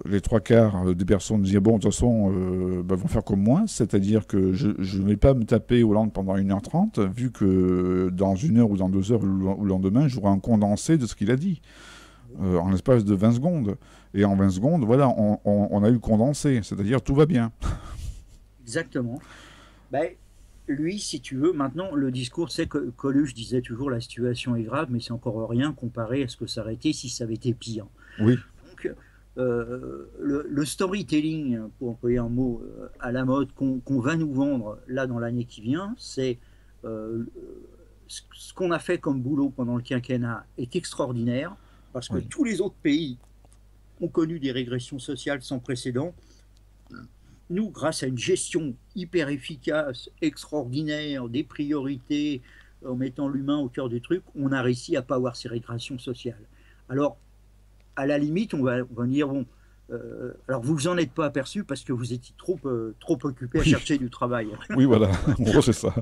les 3/4 des personnes disaient bon, de toute façon vont faire comme moi, c'est-à-dire que je ne vais pas me taper Hollande pendant 1h30, vu que dans 1 heure ou dans 2 heures ou le lendemain, j'aurai un condensé de ce qu'il a dit en l'espace de 20 secondes. Et en 20 secondes, voilà, on a eu le condensé, c'est-à-dire tout va bien. Exactement. Lui, si tu veux, maintenant, le discours, c'est que Coluche disait toujours la situation est grave, mais c'est encore rien comparé à ce que ça aurait été si ça avait été pire. Oui. Donc, le storytelling, pour employer un mot à la mode, qu'on va nous vendre là dans l'année qui vient, c'est ce qu'on a fait comme boulot pendant le quinquennat est extraordinaire, parce que tous les autres pays ont connu des régressions sociales sans précédent. Nous, grâce à une gestion hyper efficace, extraordinaire, des priorités, en mettant l'humain au cœur du truc, on a réussi à ne pas avoir ces régressions sociales. Alors, à la limite, on va dire, bon, alors vous vous en êtes pas aperçu parce que vous étiez trop occupé à chercher du travail. Oui, voilà, en gros, c'est ça.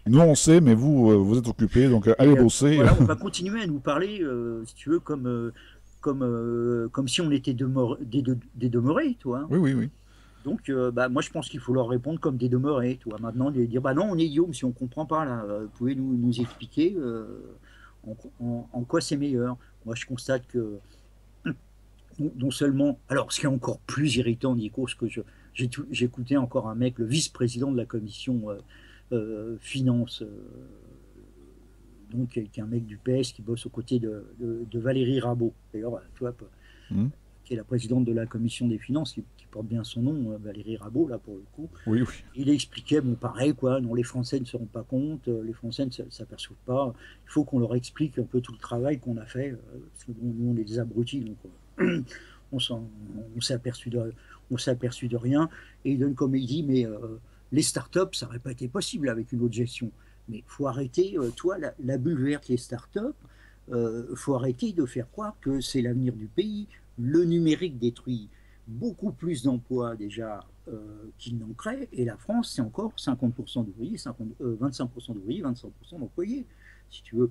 Nous, on sait, mais vous êtes occupés, donc allez bosser. Voilà, on va continuer à nous parler, si tu veux, comme si on était des demeurés, toi. Oui, oui, oui. Donc, moi, je pense qu'il faut leur répondre comme des demeurés, toi. Maintenant, de dire, non, on est idiots, si on ne comprend pas, là, vous pouvez nous expliquer en quoi c'est meilleur. Moi, je constate que, non seulement... Alors, ce qui est encore plus irritant, Nico, ce que j'écoutais encore un mec, le vice-président de la commission finance, donc, qui est un mec du PS qui bosse aux côtés de Valérie Rabault. D'ailleurs, tu vois, qui est la présidente de la commission des finances, qui porte bien son nom, Valérie Rabault, là, pour le coup. Oui, oui. Il expliquait, bon, pareil, quoi, non, les Français ne se rendent pas compte, les Français ne s'aperçoivent pas, il faut qu'on leur explique un peu tout le travail qu'on a fait, parce que bon, nous, on est des abrutis, donc on s'est aperçu de rien, et il donne comme il dit, mais les startups, ça n'aurait pas été possible avec une autre gestion. Mais il faut arrêter, toi, la bulle verte, les startups, faut arrêter de faire croire que c'est l'avenir du pays. Le numérique détruit beaucoup plus d'emplois déjà qu'il n'en crée, et la France, c'est encore 50% d'ouvriers, 25% d'ouvriers, 25% d'employés. Si tu veux,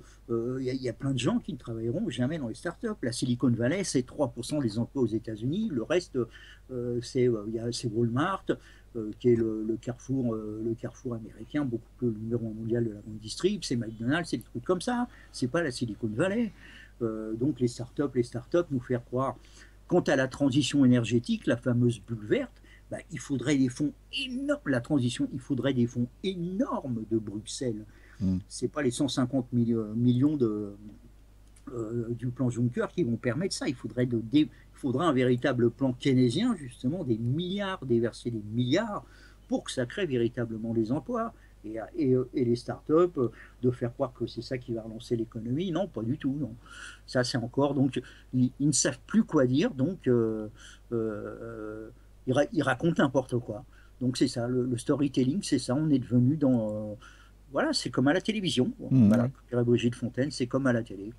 y a plein de gens qui ne travailleront jamais dans les startups. La Silicon Valley, c'est 3% des emplois aux États-Unis. Le reste, c'est Walmart, qui est le carrefour américain, beaucoup plus le numéro 1 mondial de la grande distrib. C'est McDonald's, c'est des trucs comme ça. C'est pas la Silicon Valley. Donc les startups nous faire croire. Quant à la transition énergétique, la fameuse bulle verte, il faudrait des fonds énormes. La transition, il faudrait des fonds énormes de Bruxelles. C'est pas les 150 millions du plan Juncker qui vont permettre ça. Il faudrait un véritable plan keynésien, justement, déverser des milliards pour que ça crée véritablement des emplois. Et les startups, de faire croire que c'est ça qui va relancer l'économie, non, pas du tout. Non. Ça, c'est encore... Donc, ils ne savent plus quoi dire, donc ils racontent n'importe quoi. Donc, c'est ça, le storytelling, c'est ça. On est devenu dans... voilà, c'est comme à la télévision. Voilà, Brigitte Fontaine, c'est comme à la télé.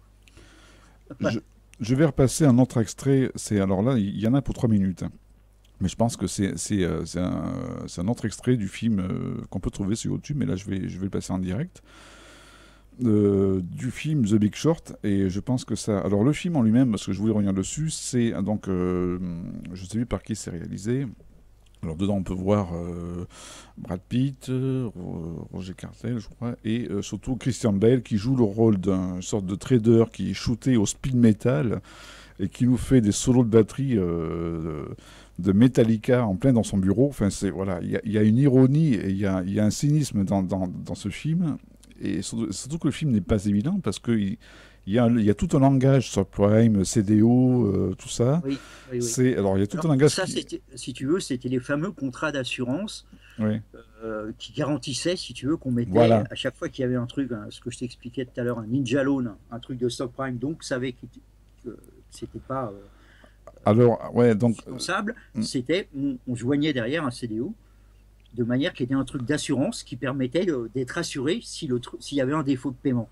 Je vais repasser un autre extrait. Alors là, il y en a pour 3 minutes. Mais je pense que c'est un autre extrait du film qu'on peut trouver sur YouTube, mais là je vais le passer en direct, du film The Big Short, et je pense que ça... Alors le film en lui-même, parce que je voulais revenir dessus, c'est donc, je ne sais plus par qui c'est réalisé. Alors dedans on peut voir Brad Pitt, Roger Cartel, je crois, et surtout Christian Bale qui joue le rôle d'un sorte de trader qui est shooté au speed metal et qui nous fait des solos de batterie de Metallica en plein dans son bureau. Enfin, voilà, il y a une ironie et il y a un cynisme dans ce film. Et surtout que le film n'est pas évident parce qu'il y a tout un langage sur Prime, CDO, tout ça. Oui. Alors, il y a tout un langage. Ça, si tu veux, c'était les fameux contrats d'assurance Oui. Qui garantissait, si tu veux, qu'on mettait Voilà. à chaque fois qu'il y avait un truc, ce que je t'expliquais tout à l'heure, un Ninja Loan, un truc de stock prime, donc savait que c'était pas Alors, ouais, donc. responsable, c'était, on joignait derrière un CDO, de manière qu'il y ait un truc d'assurance qui permettait d'être assuré s'il y avait un défaut de paiement.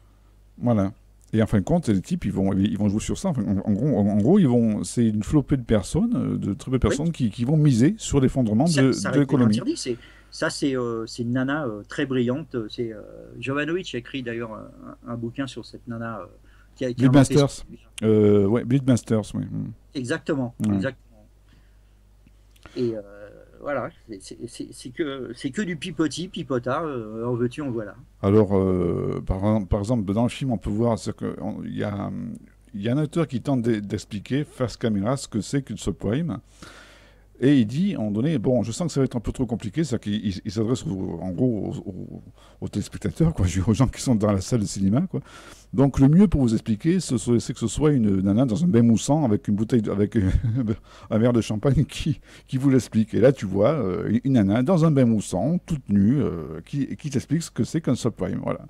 Voilà. Et en fin de compte, les types, ils vont jouer sur ça. Enfin, en gros, c'est une flopée de personnes, de très peu de personnes qui vont miser sur l'effondrement de l'économie. Ça, c'est une nana très brillante. C'est Jovanovic a écrit d'ailleurs un bouquin sur cette nana qui a été Bleedmasters. Ouais, Bleedmasters, oui. Exactement, exactement. Et voilà, c'est que du pipota, en veux-tu, en voilà. Alors, par exemple, dans le film, on peut voir qu'il y a un acteur qui tente d'expliquer face caméra ce que c'est qu'une subprime. Et il dit, à un moment donné, bon, je sens que ça va être un peu trop compliqué, c'est-à-dire qu'il s'adresse en gros aux téléspectateurs, quoi, aux gens qui sont dans la salle de cinéma, quoi. Donc le mieux pour vous expliquer, c'est que ce soit une nana dans un bain moussant avec une bouteille, avec un verre de champagne qui vous l'explique. Et là, tu vois une nana dans un bain moussant, toute nue, qui t'explique ce que c'est qu'un subprime, voilà.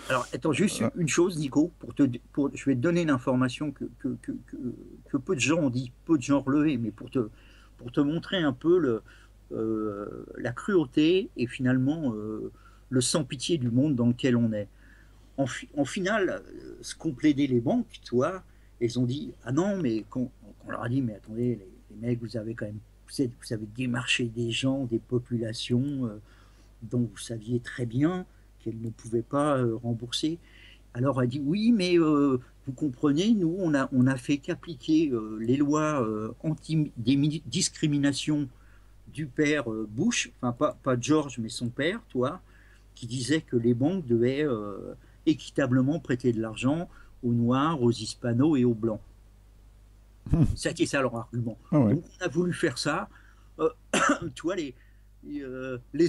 Alors, attends, juste une chose, Nico, je vais te donner une information que peu de gens ont dit, peu de gens relevé, mais pour te montrer un peu la cruauté et finalement le sans-pitié du monde dans lequel on est. En final, ce qu'ont plaidé les banques, toi, elles ont dit « Ah non, mais on leur a dit, mais attendez, les mecs, vous avez quand même, vous avez démarché des gens, des populations dont vous saviez très bien qu'elles ne pouvaient pas rembourser. » Alors elle dit « Oui, mais vous comprenez, nous, on a fait qu'appliquer les lois anti-discrimination du père Bush, enfin pas George, mais son père, toi, qui disait que les banques devaient équitablement prêter de l'argent aux Noirs, aux Hispanos et aux Blancs. » C'était ça leur argument. Ah ouais. Donc on a voulu faire ça, tu vois, les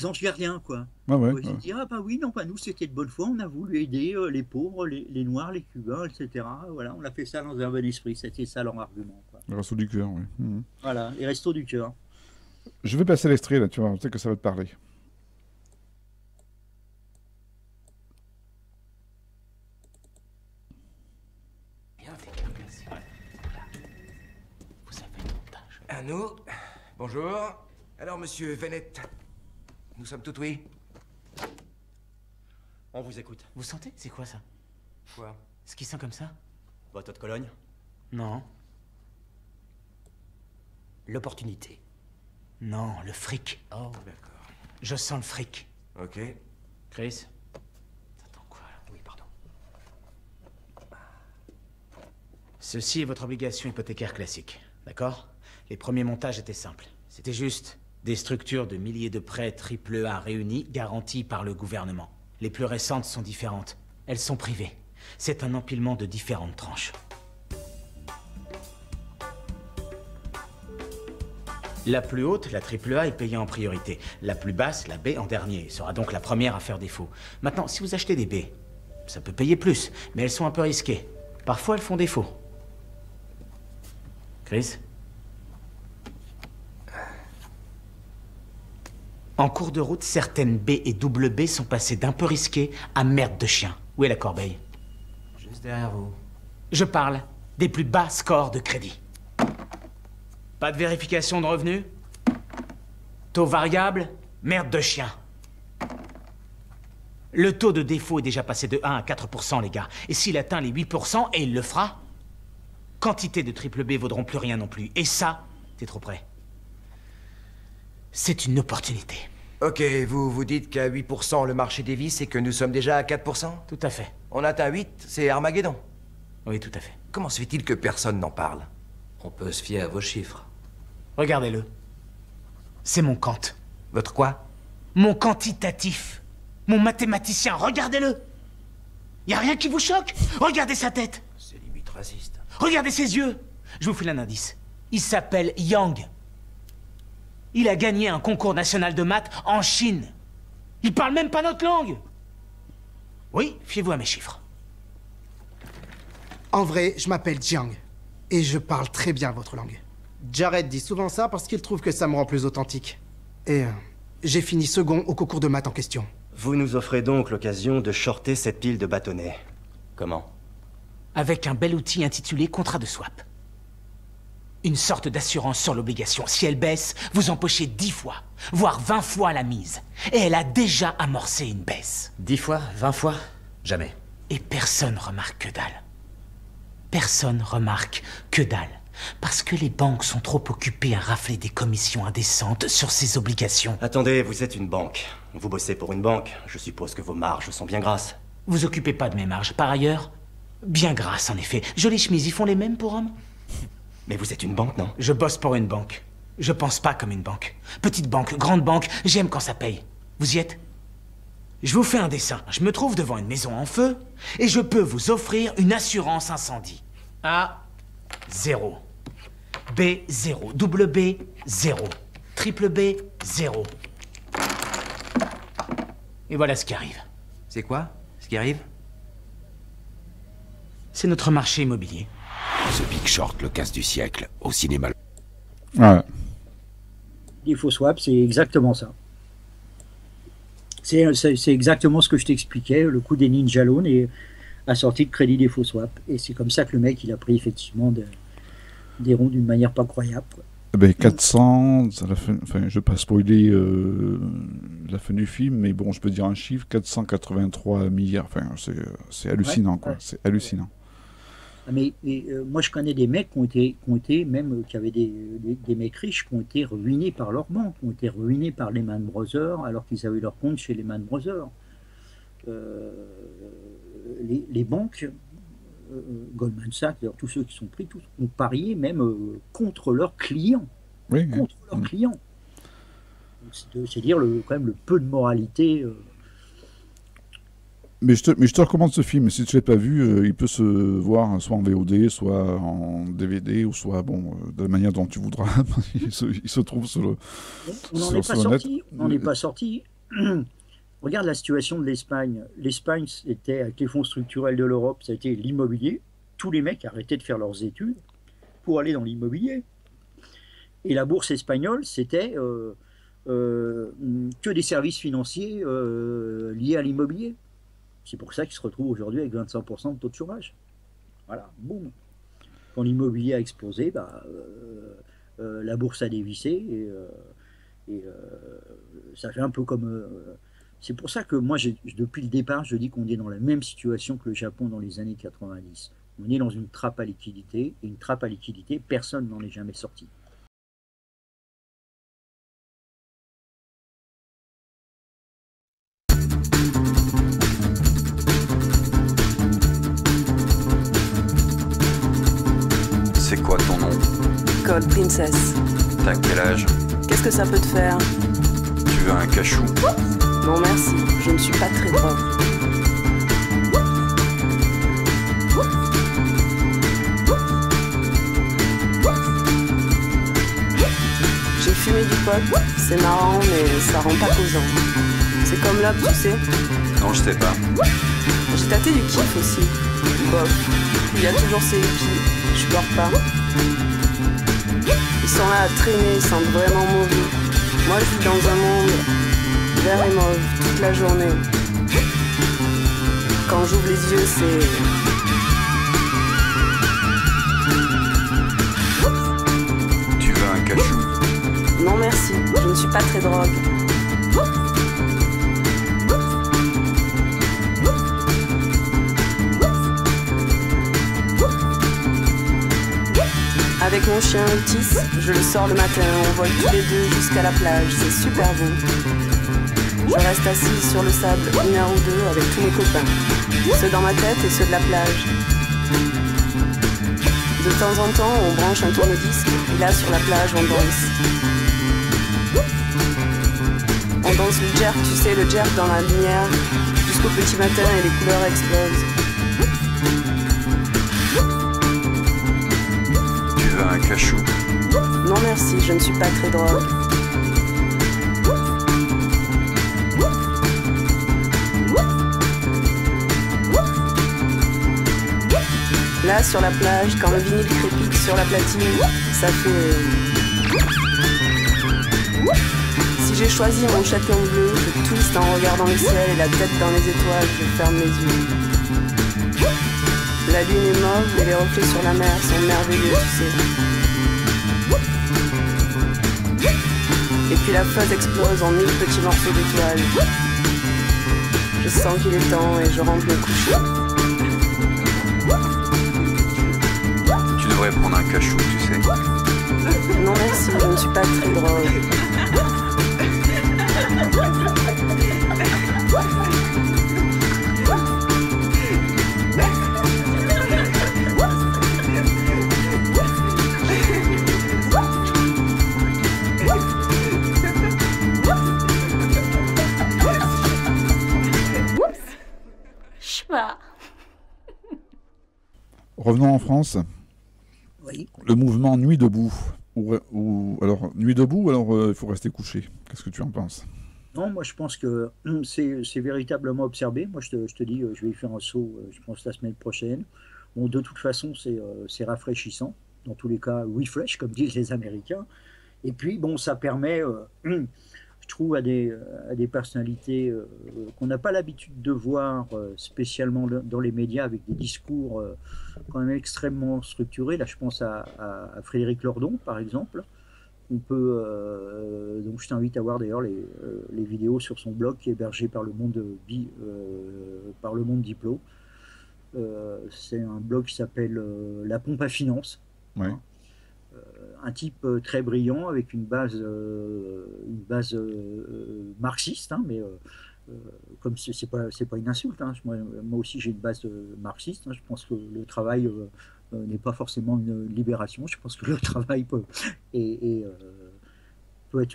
Angériens, quoi. Ah ouais, Ils ont dit, ah bah oui, non, bah nous c'était de bonne foi, on a voulu aider les pauvres, les Noirs, les Cubains, etc. Voilà, on a fait ça dans un bon esprit, c'était ça leur argument, quoi. Les restos du cœur, oui. Voilà, les restos du cœur. Je vais passer l'extrait, là, tu vois, peut-être que ça va te parler. À nous. Bonjour. Alors, monsieur Venette, nous sommes tout oui. On vous écoute. Vous sentez? C'est quoi ça? Quoi? Ce qui sent comme ça? Votre eau de Cologne? Non. L'opportunité. Non, le fric. Oh, d'accord. Je sens le fric. Ok. Chris? T'attends quoi, là? Oui, pardon. Ceci est votre obligation hypothécaire classique, d'accord? Les premiers montages étaient simples. C'était juste des structures de milliers de prêts AAA réunis, garantis par le gouvernement. Les plus récentes sont différentes. Elles sont privées. C'est un empilement de différentes tranches. La plus haute, la AAA, est payée en priorité. La plus basse, la B, en dernier, sera donc la première à faire défaut. Maintenant, si vous achetez des B, ça peut payer plus, mais elles sont un peu risquées. Parfois, elles font défaut. Chris? En cours de route, certaines B et double B sont passées d'un peu risqué à merde de chien. Où est la corbeille? Juste derrière vous. Je parle des plus bas scores de crédit. Pas de vérification de revenus? Taux variable? Merde de chien. Le taux de défaut est déjà passé de 1 à 4%, les gars. Et s'il atteint les 8%, et il le fera, quantité de triple B vaudront plus rien non plus. Et ça, t'es trop près. C'est une opportunité. Ok, vous dites qu'à 8% le marché dévie, c'est que nous sommes déjà à 4%? Tout à fait. On atteint 8, c'est Armageddon. Oui, tout à fait. Comment se fait-il que personne n'en parle? On peut se fier à vos chiffres. Regardez-le. C'est mon Kant. Votre quoi? Mon quantitatif. Mon mathématicien, regardez-le. Y a rien qui vous choque? Regardez sa tête. C'est limite raciste. Regardez ses yeux. Je vous file un indice. Il s'appelle Yang. Il a gagné un concours national de maths en Chine. Il parle même pas notre langue. Oui, fiez-vous à mes chiffres. En vrai, je m'appelle Jiang. Et je parle très bien votre langue. Jared dit souvent ça parce qu'il trouve que ça me rend plus authentique. Et J'ai fini second au concours de maths en question. Vous nous offrez donc l'occasion de shorter cette pile de bâtonnets. Comment? Avec un bel outil intitulé contrat de swap. Une sorte d'assurance sur l'obligation. Si elle baisse, vous empochez 10 fois, voire 20 fois la mise. Et elle a déjà amorcé une baisse. 10 fois? 20 fois? Jamais. Et personne remarque que dalle. Personne remarque que dalle. Parce que les banques sont trop occupées à rafler des commissions indécentes sur ces obligations. Attendez, vous êtes une banque. Vous bossez pour une banque. Je suppose que vos marges sont bien grasses. Vous occupez pas de mes marges. Par ailleurs, bien grasses en effet. Jolies chemises, ils font les mêmes pour hommes? Mais vous êtes une banque, non? Je bosse pour une banque. Je pense pas comme une banque. Petite banque, grande banque, j'aime quand ça paye. Vous y êtes? Je vous fais un dessin. Je me trouve devant une maison en feu et je peux vous offrir une assurance incendie. A, 0. B, 0. Double B, 0. Triple B, 0. Et voilà ce qui arrive. C'est quoi, ce qui arrive? C'est notre marché immobilier. Ce Big Short, le casse du siècle, au cinéma. Ouais. Les faux swaps, c'est exactement ça. C'est exactement ce que je t'expliquais, le coup des Ninja Loans et la sortie de crédit des faux swaps. Et c'est comme ça que le mec, il a pris effectivement des ronds d'une manière pas croyable. Quoi. Ben 400, à la fin, enfin, je ne vais pas spoiler la fin du film, mais bon, je peux dire un chiffre, 483 milliards, enfin, c'est hallucinant, ouais, quoi, ouais. C'est hallucinant. Mais moi, je connais des mecs qui avaient des mecs riches qui ont été ruinés par leurs banques, qui ont été ruinés par Lehman Brothers, alors qu'ils avaient leur compte chez Lehman Brothers. Les banques, Goldman Sachs, d'ailleurs, tous ceux qui sont pris, tous ont parié même contre leurs clients. Oui, contre leurs clients. C'est dire quand même le peu de moralité. Mais je te recommande ce film. Si tu ne l'as pas vu, il peut se voir soit en VOD, soit en DVD, ou soit de la manière dont tu voudras. il se trouve sur le. On n'en est pas sorti. On n'est pas sorti. Regarde la situation de l'Espagne. L'Espagne, c'était avec les fonds structurels de l'Europe, ça a été l'immobilier. Tous les mecs arrêtaient de faire leurs études pour aller dans l'immobilier. Et la bourse espagnole, c'était que des services financiers liés à l'immobilier. C'est pour ça qu'ils se retrouvent aujourd'hui avec 25% de taux de chômage. Voilà, boum. Quand l'immobilier a explosé, la bourse a dévissé et ça fait un peu comme... c'est pour ça que moi, depuis le départ, je dis qu'on est dans la même situation que le Japon dans les années 90. On est dans une trappe à liquidité, et une trappe à liquidité, personne n'en est jamais sorti. C'est quoi ton nom? Cold Princess. T'as quel âge? Qu'est-ce que ça peut te faire? Tu veux un cachou? Non merci, je ne suis pas très drogue. J'ai fumé du pot, c'est marrant mais ça rend pas causant. C'est comme l'op, tu sais? Non, je sais pas. J'ai tâté du kiff aussi. Bof, il y a toujours ces hippies, je pleure pas. Ils sont là à traîner, ils sentent vraiment mauvais. Moi je vis dans un monde vert et mauve toute la journée. Quand j'ouvre les yeux, c'est... Tu veux un cachou? Non merci, je ne suis pas très drogue. Avec mon chien Otis, je le sors le matin, on vole tous les deux jusqu'à la plage, c'est super beau. Je reste assise sur le sable 1 heure ou 2 avec tous mes copains, ceux dans ma tête et ceux de la plage. De temps en temps, on branche un tourne-disque et là sur la plage, on danse. On danse le jerk, tu sais, le jerk dans la lumière, jusqu'au petit matin et les couleurs explosent. Un cachou? Non merci, je ne suis pas très drogue. Là, sur la plage, quand le vinyle crépite sur la platine, ça fait... Si J'ai choisi mon châtillon bleu, je twiste en regardant le ciel et la tête dans les étoiles, je ferme les yeux. La lune est mauve, mais les reflets sur la mer sont merveilleux, tu sais. Et puis la flotte explose en 1000 petits morceaux d'étoiles. Je sens qu'il est temps et je rentre me coucher. Tu devrais prendre un cachou, tu sais. Non merci, je ne suis pas très drôle. Revenons en France. Oui. Le mouvement Nuit debout. Alors, Nuit debout, alors il faut rester couché. Qu'est-ce que tu en penses? Non, moi je pense que c'est véritablement observé. Moi je te dis, je vais y faire un saut, je pense, la semaine prochaine. Bon, de toute façon, c'est rafraîchissant. Dans tous les cas, refresh, comme disent les Américains. Et puis, bon, ça permet, je trouve, à des personnalités qu'on n'a pas l'habitude de voir spécialement dans les médias, avec des discours quand même extrêmement structurés. Là, je pense à Frédéric Lordon, par exemple. On peut, donc je t'invite à voir d'ailleurs les vidéos sur son blog qui est hébergé par le Monde Diplo. C'est un blog qui s'appelle La Pompe à Finance. Ouais. Un type très brillant avec une base marxiste, hein, mais comme c'est pas une insulte. Hein. Moi aussi j'ai une base marxiste. Hein. Je pense que le travail n'est pas forcément une libération. Je pense que le travail peut être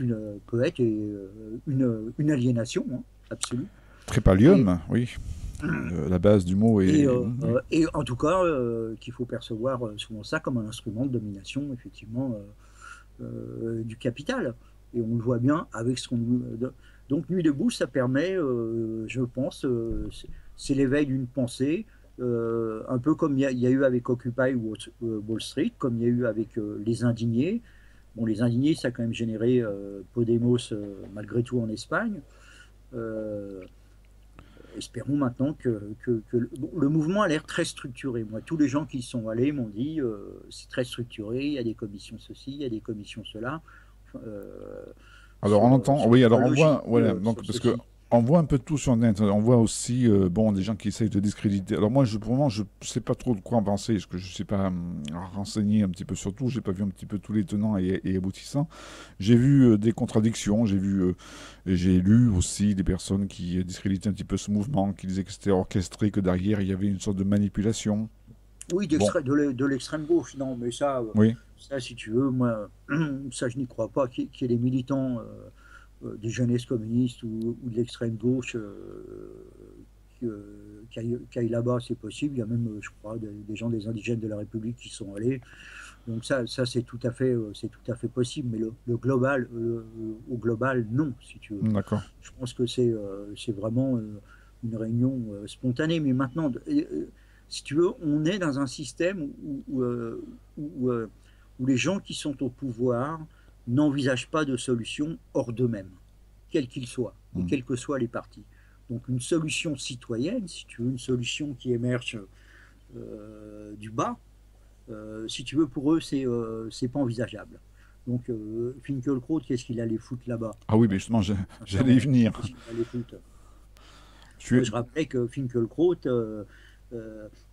une aliénation, hein, absolue. Trépalium, oui. La base du mot est... Et en tout cas, qu'il faut percevoir souvent ça comme un instrument de domination, effectivement, du capital. Et on le voit bien avec ce qu'on... Donc, Nuit debout, ça permet, je pense, c'est l'éveil d'une pensée, un peu comme il y a eu avec Occupy Wall Street, comme il y a eu avec les Indignés. Bon, les Indignés, ça a quand même généré Podemos, malgré tout, en Espagne. Espérons maintenant que le mouvement a l'air très structuré. Moi, tous les gens qui y sont allés m'ont dit c'est très structuré, il y a des commissions ceci, il y a des commissions cela. Alors on entend, oui, alors on voit, voilà, donc parce que on voit un peu de tout sur Net. On voit aussi bon, des gens qui essayent de discréditer. Alors moi, pour le moment, je ne sais pas trop de quoi en penser, parce que je ne sais pas renseigner un petit peu sur tout. Je n'ai pas vu un petit peu tous les tenants et aboutissants. J'ai vu des contradictions. J'ai lu aussi des personnes qui discréditaient un petit peu ce mouvement, qui disaient que c'était orchestré, que derrière, il y avait une sorte de manipulation. Oui, de l'extrême gauche. Non, mais ça, oui. Ça, si tu veux, moi, ça, je n'y crois pas. Qu'il y ait des militants... des jeunesses communistes ou de l'extrême gauche qui aillent là-bas, c'est possible. Il y a même, je crois, des gens des indigènes de la République qui sont allés. Donc ça c'est tout à fait possible. Mais au global, non, si tu veux. D'accord. Je pense que c'est vraiment une réunion spontanée. Mais maintenant, si tu veux, on est dans un système où les gens qui sont au pouvoir n'envisagent pas de solution hors d'eux-mêmes, quels qu'ils soient, et quels que soient les partis. Donc une solution citoyenne, si tu veux, une solution qui émerge du bas, si tu veux, pour eux, c'est pas envisageable. Donc Finkielkraut, qu'est-ce qu'il allait foutre là-bas? Ah oui, mais justement, j'allais y venir. Je rappelais que Finkielkraut,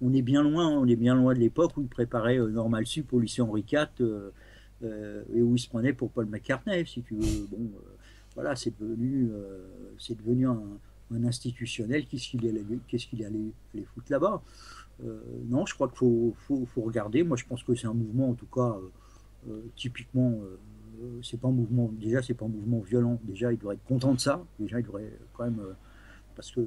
on est bien loin de l'époque où il préparait Normal Sup au lycée Henri IV, et où il se prenait pour Paul McCartney, si tu veux. Bon, voilà, c'est devenu un institutionnel. Qu'est-ce qu'il allait foutre là-bas? Non, je crois qu'il faut regarder. Moi, je pense que c'est un mouvement, en tout cas, typiquement, c'est pas un mouvement. Déjà, c'est pas un mouvement violent. Déjà, il devrait être content de ça. Déjà, il devrait quand même. Parce que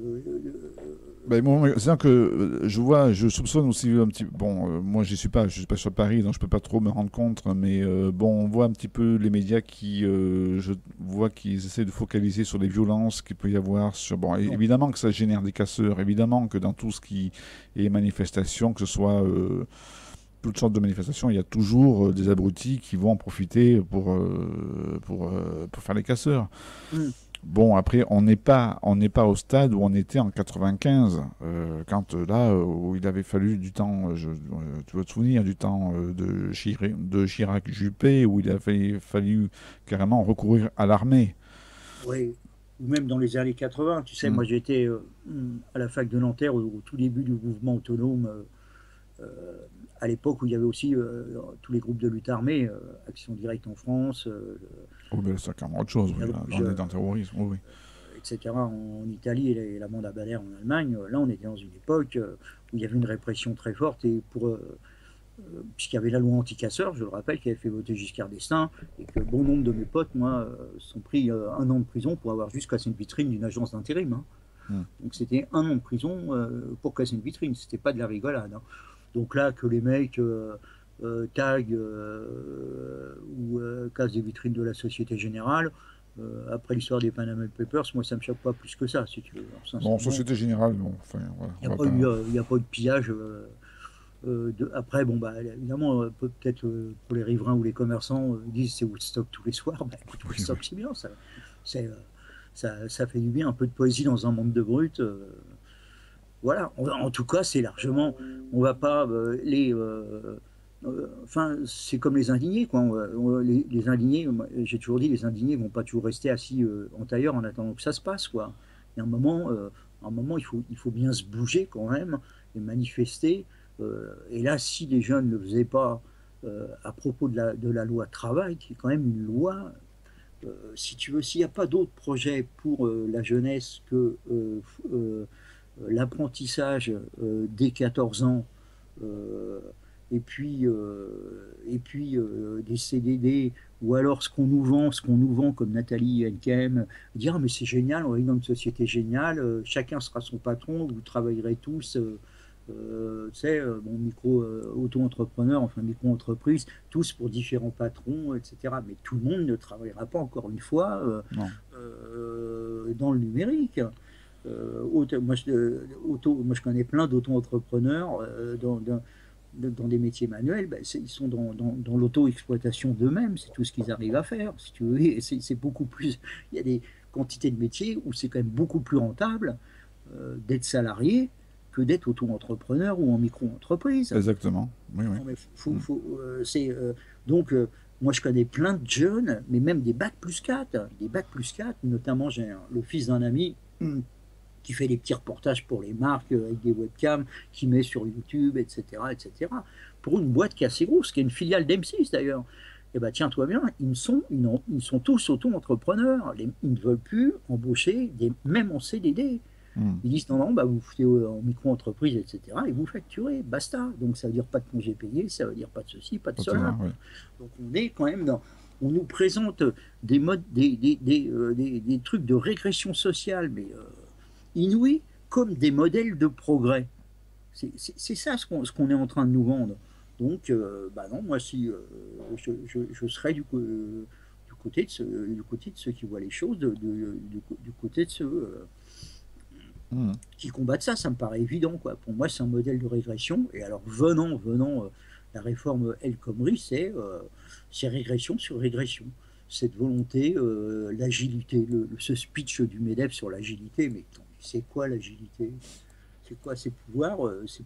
c'est-à-dire que je soupçonne aussi un petit peu. Bon, moi je suis pas sur Paris, donc je peux pas trop me rendre compte, mais bon, on voit un petit peu les médias qui, je vois qu'ils essaient de focaliser sur les violences qu'il peut y avoir. Bon, évidemment que ça génère des casseurs, évidemment que dans tout ce qui est manifestation, que ce soit toutes sortes de manifestations, il y a toujours des abrutis qui vont en profiter pour faire les casseurs. Bon, après, on n'est pas au stade où on était en 95, quand là, où il avait fallu du temps, tu vas te souvenir, du temps de Chirac-Juppé, où il a fallu carrément recourir à l'armée. Oui, ou même dans les années 80, tu sais, moi j'étais à la fac de Nanterre au tout début du mouvement autonome, à l'époque où il y avait aussi tous les groupes de lutte armée, Action Directe en France. C'est carrément autre chose, oui, on est dans le terrorisme, oui. Etc. En Italie et la Mandat Bader en Allemagne. Là, on était dans une époque où il y avait une répression très forte et puisqu'il y avait la loi anti-casseurs, je le rappelle, qui avait fait voter Giscard d'Estaing, et que bon nombre de mes potes, moi, sont pris 1 an de prison pour avoir juste cassé une vitrine d'une agence d'intérim. Donc c'était 1 an de prison pour casser une vitrine, c'était pas de la rigolade. Donc là, que les mecs taguent ou cassent des vitrines de la Société Générale, après l'histoire des Panama Papers, moi ça me choque pas plus que ça, si tu veux. Non, Société Générale, non. Enfin, voilà, il n'y a pas eu de pillage. Après, bon, bah, évidemment, peut-être pour les riverains ou les commerçants, ils disent c'est Woodstock tous les soirs. Bah, écoute, Woodstock, c'est bien, ça fait du bien, un peu de poésie dans un monde de brut. Voilà, en tout cas, c'est largement. On va pas enfin, c'est comme les indignés, quoi. Les indignés, j'ai toujours dit, les indignés vont pas toujours rester assis en tailleur en attendant que ça se passe, quoi. Il y a un moment, il faut bien se bouger quand même et manifester. Et là, si les jeunes ne le faisaient pas à propos de la loi travail, qui est quand même une loi, si tu veux, s'il n'y a pas d'autre projet pour la jeunesse que l'apprentissage dès 14 ans, et puis des CDD, ou alors ce qu'on nous vend comme Nathalie Henkem, dire mais c'est génial, on est dans une société géniale, chacun sera son patron, vous travaillerez tous, tu sais, auto-entrepreneur, enfin micro-entreprise, tous pour différents patrons, etc. Mais tout le monde ne travaillera pas, encore une fois, dans le numérique. Moi, je connais plein d'auto-entrepreneurs dans des métiers manuels, ils sont dans l'auto-exploitation d'eux-mêmes, c'est tout ce qu'ils arrivent à faire, si tu veux. C'est beaucoup plus. Il y a des quantités de métiers où c'est quand même beaucoup plus rentable d'être salarié que d'être auto-entrepreneur ou en micro-entreprise. Exactement. Oui, oui. Non, mais donc, moi, je connais plein de jeunes, mais même des bacs plus 4. Des bacs plus 4, notamment, j'ai le fils d'un ami qui fait des petits reportages pour les marques avec des webcams, qui met sur YouTube, etc., etc. Pour une boîte qui est assez grosse, qui est une filiale d'M6 d'ailleurs. Eh bien, tiens-toi bien, ils sont tous auto-entrepreneurs. Ils ne veulent plus embaucher, même en CDD. Ils disent non, vous foutez en micro-entreprise, etc. et vous facturez, basta. Donc ça veut dire pas de congés payés, ça veut dire pas de ceci, pas de cela. Oui. Donc on est quand même on nous présente des modes, des trucs de régression sociale, mais inouïs, comme des modèles de progrès. C'est ça ce qu'on est en train de nous vendre. Donc, non, moi, si je serais du côté de ceux qui voient les choses, du côté de ceux qui combattent ça, ça me paraît évident, quoi. Pour moi, c'est un modèle de régression. Et alors, venant la réforme El Khomri, c'est régression sur régression. Cette volonté, l'agilité, ce speech du MEDEF sur l'agilité, mais c'est quoi l'agilité? C'est quoi? C'est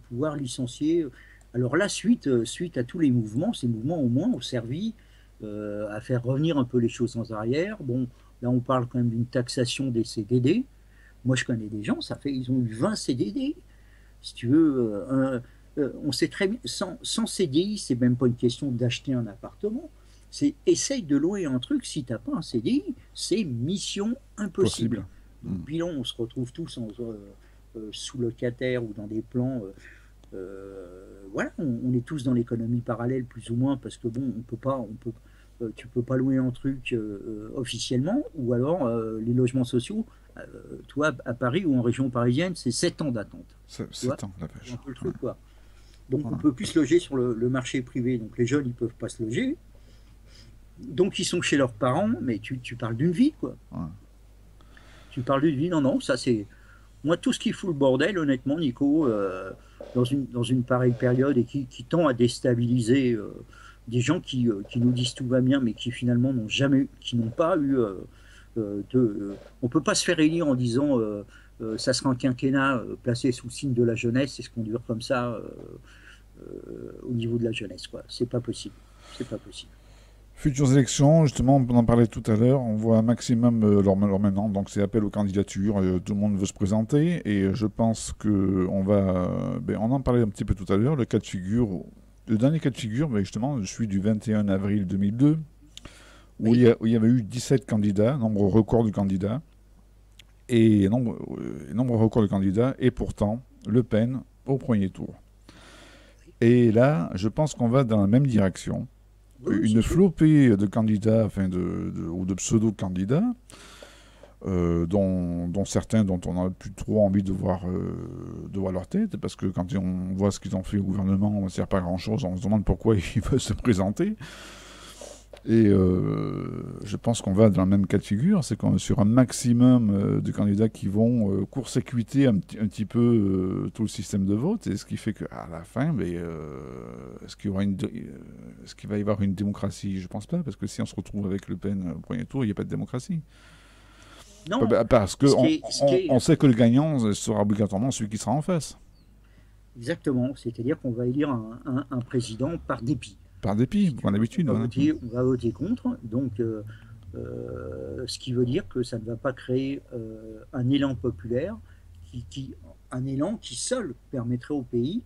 pouvoir licencier. Alors là, suite à tous les mouvements, ces mouvements au moins ont servi à faire revenir un peu les choses en arrière. Bon, là, on parle quand même d'une taxation des CDD. Moi, je connais des gens, ils ont eu 20 CDD. Si tu veux, on sait très bien, sans CDI, c'est même pas une question d'acheter un appartement. C'est essaye de louer un truc, si tu n'as pas un CDI, c'est mission impossible. Donc, bilan, on se retrouve tous sous-locataires ou dans des plans. Voilà, on est tous dans l'économie parallèle, plus ou moins, parce que bon, tu peux pas louer un truc officiellement, ou alors les logements sociaux, toi, à Paris ou en région parisienne, c'est 7 ans d'attente. 7 ans, la vache. Un peu le truc, quoi. Donc, on peut plus se loger sur le marché privé. Donc, les jeunes, ils peuvent pas se loger. Donc, ils sont chez leurs parents, mais tu parles d'une vie, quoi. Tu parles d'une vie, non, ça c'est... Moi, tout ce qui fout le bordel, honnêtement, Nico, dans une pareille période et qui tend à déstabiliser des gens qui nous disent tout va bien, mais qui finalement n'ont pas eu on peut pas se faire élire en disant ça sera un quinquennat placé sous le signe de la jeunesse et se conduire comme ça au niveau de la jeunesse, quoi. C'est pas possible. C'est pas possible. Futures élections, justement, on en parlait tout à l'heure, on voit un maximum alors maintenant, donc c'est appel aux candidatures, tout le monde veut se présenter, et je pense qu'on va, on en parlait un petit peu tout à l'heure, le dernier cas de figure, justement, je suis du 21 avril 2002, où il y avait eu 17 candidats, nombre record de candidats, et nombre record de candidats, et pourtant, Le Pen au premier tour. Et là, je pense qu'on va dans la même direction. Une flopée de candidats, ou de pseudo-candidats, dont certains dont on n'a plus trop envie de voir leur tête, parce que quand on voit ce qu'ils ont fait au gouvernement, ça ne sert pas à grand-chose, on se demande pourquoi ils veulent se présenter. Et je pense qu'on va dans le même cas de figure, c'est qu'on est sur un maximum de candidats qui vont court-circuiter un petit peu tout le système de vote, et ce qui fait qu'à la fin, est-ce qu'il va y avoir une démocratie? Je ne pense pas, parce que si on se retrouve avec Le Pen au premier tour, il n'y a pas de démocratie. Non, parce qu'on sait que le gagnant sera obligatoirement celui qui sera en face. Exactement, c'est-à-dire qu'on va élire un président par dépit. Par dépit, comme d'habitude. On va voter contre, donc ce qui veut dire que ça ne va pas créer un élan populaire, un élan qui seul permettrait au pays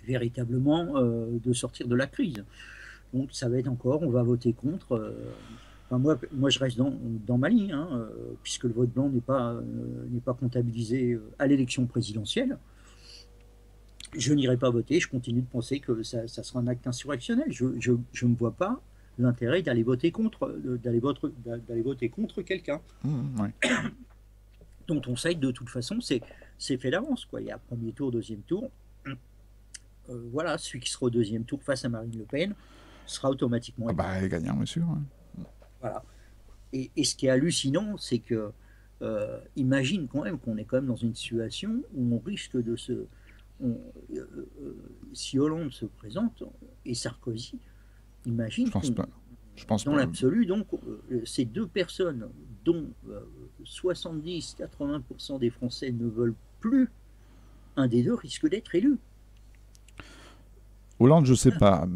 véritablement de sortir de la crise. Donc ça va être on va voter contre. Moi je reste dans ma ligne, puisque le vote blanc n'est pas comptabilisé à l'élection présidentielle. Je n'irai pas voter, je continue de penser que ça sera un acte insurrectionnel. Je ne vois pas l'intérêt d'aller voter contre, voter contre quelqu'un. Dont on sait que de toute façon c'est fait d'avance, quoi. Il y a premier tour, deuxième tour. Voilà, celui qui sera au deuxième tour face à Marine Le Pen sera automatiquement gagnant, bien sûr. Voilà. Et ce qui est hallucinant, c'est que imagine quand même qu'on est quand même dans une situation où on risque de se si Hollande se présente et Sarkozy, imagine dans l'absolu, donc ces deux personnes dont 70-80% des Français ne veulent plus, un des deux risque d'être élu. Hollande, je sais pas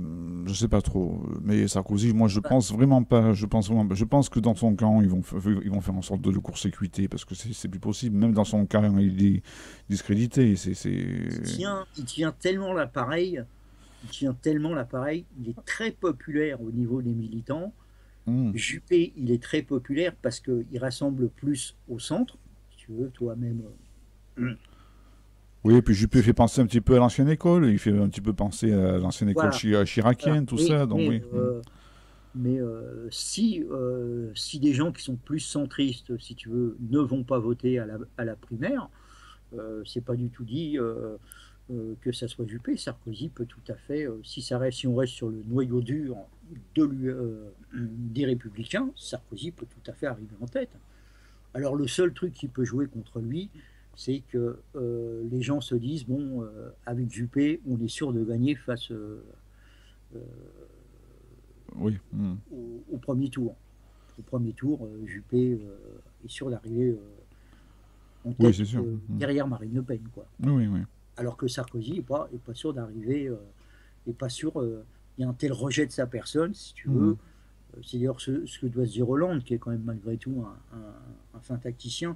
trop, mais Sarkozy, moi je pense vraiment pas. Je pense que dans son camp, ils vont faire en sorte de le court-circuiter, parce que c'est plus possible. Même dans son camp, il est discrédité. Il tient tellement l'appareil. Il est très populaire au niveau des militants. Juppé, il est très populaire parce qu'il rassemble plus au centre. Si tu veux, toi-même. Oui, et puis Juppé fait penser un petit peu à l'ancienne école, il fait un petit peu penser à l'ancienne école chiracienne, tout ça. Donc mais si des gens qui sont plus centristes, si tu veux, ne vont pas voter à la primaire, c'est pas du tout dit que ça soit Juppé. Sarkozy peut tout à fait, si on reste sur le noyau dur des Républicains, Sarkozy peut tout à fait arriver en tête. Alors le seul truc qui peut jouer contre lui, c'est que les gens se disent, avec Juppé, on est sûr de gagner face au premier tour. Au premier tour, Juppé est sûr d'arriver en tête derrière Marine Le Pen, quoi. Oui. Alors que Sarkozy n'est pas sûr d'arriver, n'est pas sûr, il y a un tel rejet de sa personne, si tu veux. C'est d'ailleurs ce que doit se dire Hollande, qui est quand même malgré tout un fin tacticien.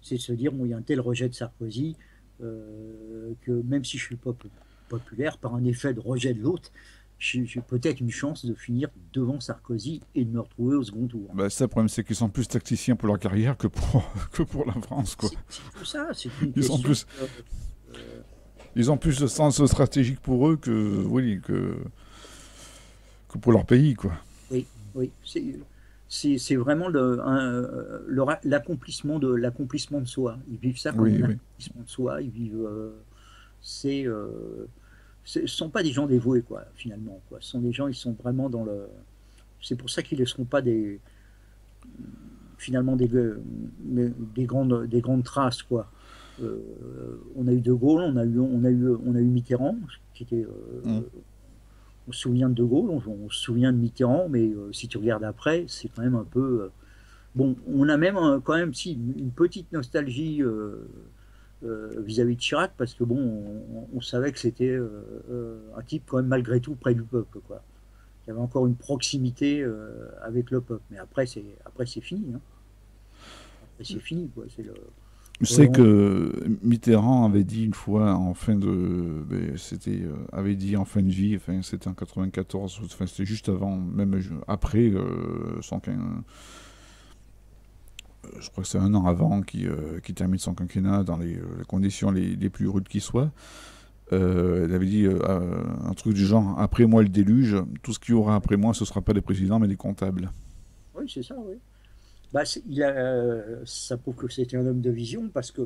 C'est de se dire, il y a un tel rejet de Sarkozy que même si je suis pas populaire, par un effet de rejet de l'autre, j'ai peut-être une chance de finir devant Sarkozy et de me retrouver au second tour. Ça, le problème, c'est qu'ils sont plus tacticiens pour leur carrière que pour la France, quoi. C'est tout ça, c'est une question. Ils ont plus de sens stratégique pour eux que pour leur pays, quoi. Oui, c'est vraiment l'accomplissement de soi. Ils vivent ça comme un accomplissement de soi. Ils vivent. Ce ne sont pas des gens dévoués, quoi, finalement. Quoi. Ce sont des gens, ils sont vraiment dans le. C'est pour ça qu'ils ne laisseront pas finalement des grandes traces, quoi. On a eu De Gaulle, on a eu Mitterrand, qui était. On se souvient de De Gaulle, on se souvient de Mitterrand, mais si tu regardes après, c'est quand même un peu. Bon, on a même quand même si une petite nostalgie vis-à-vis de Chirac, parce que bon, on savait que c'était un type quand même malgré tout près du peuple, quoi. Il y avait encore une proximité avec le peuple, mais après c'est fini. Hein. Après c'est fini, quoi. C'est le. Je sais que Mitterrand avait dit une fois en fin de, avait dit en fin de vie, enfin c'était en 94, enfin c'était juste avant, même après je crois que c'est un an avant qu'il termine son quinquennat dans les conditions les plus rudes qui soient. Il avait dit un truc du genre, après moi le déluge, tout ce qu'il y aura après moi ce sera pas les présidents mais les comptables. Oui, c'est ça, oui. Bah, ça prouve que c'était un homme de vision, parce que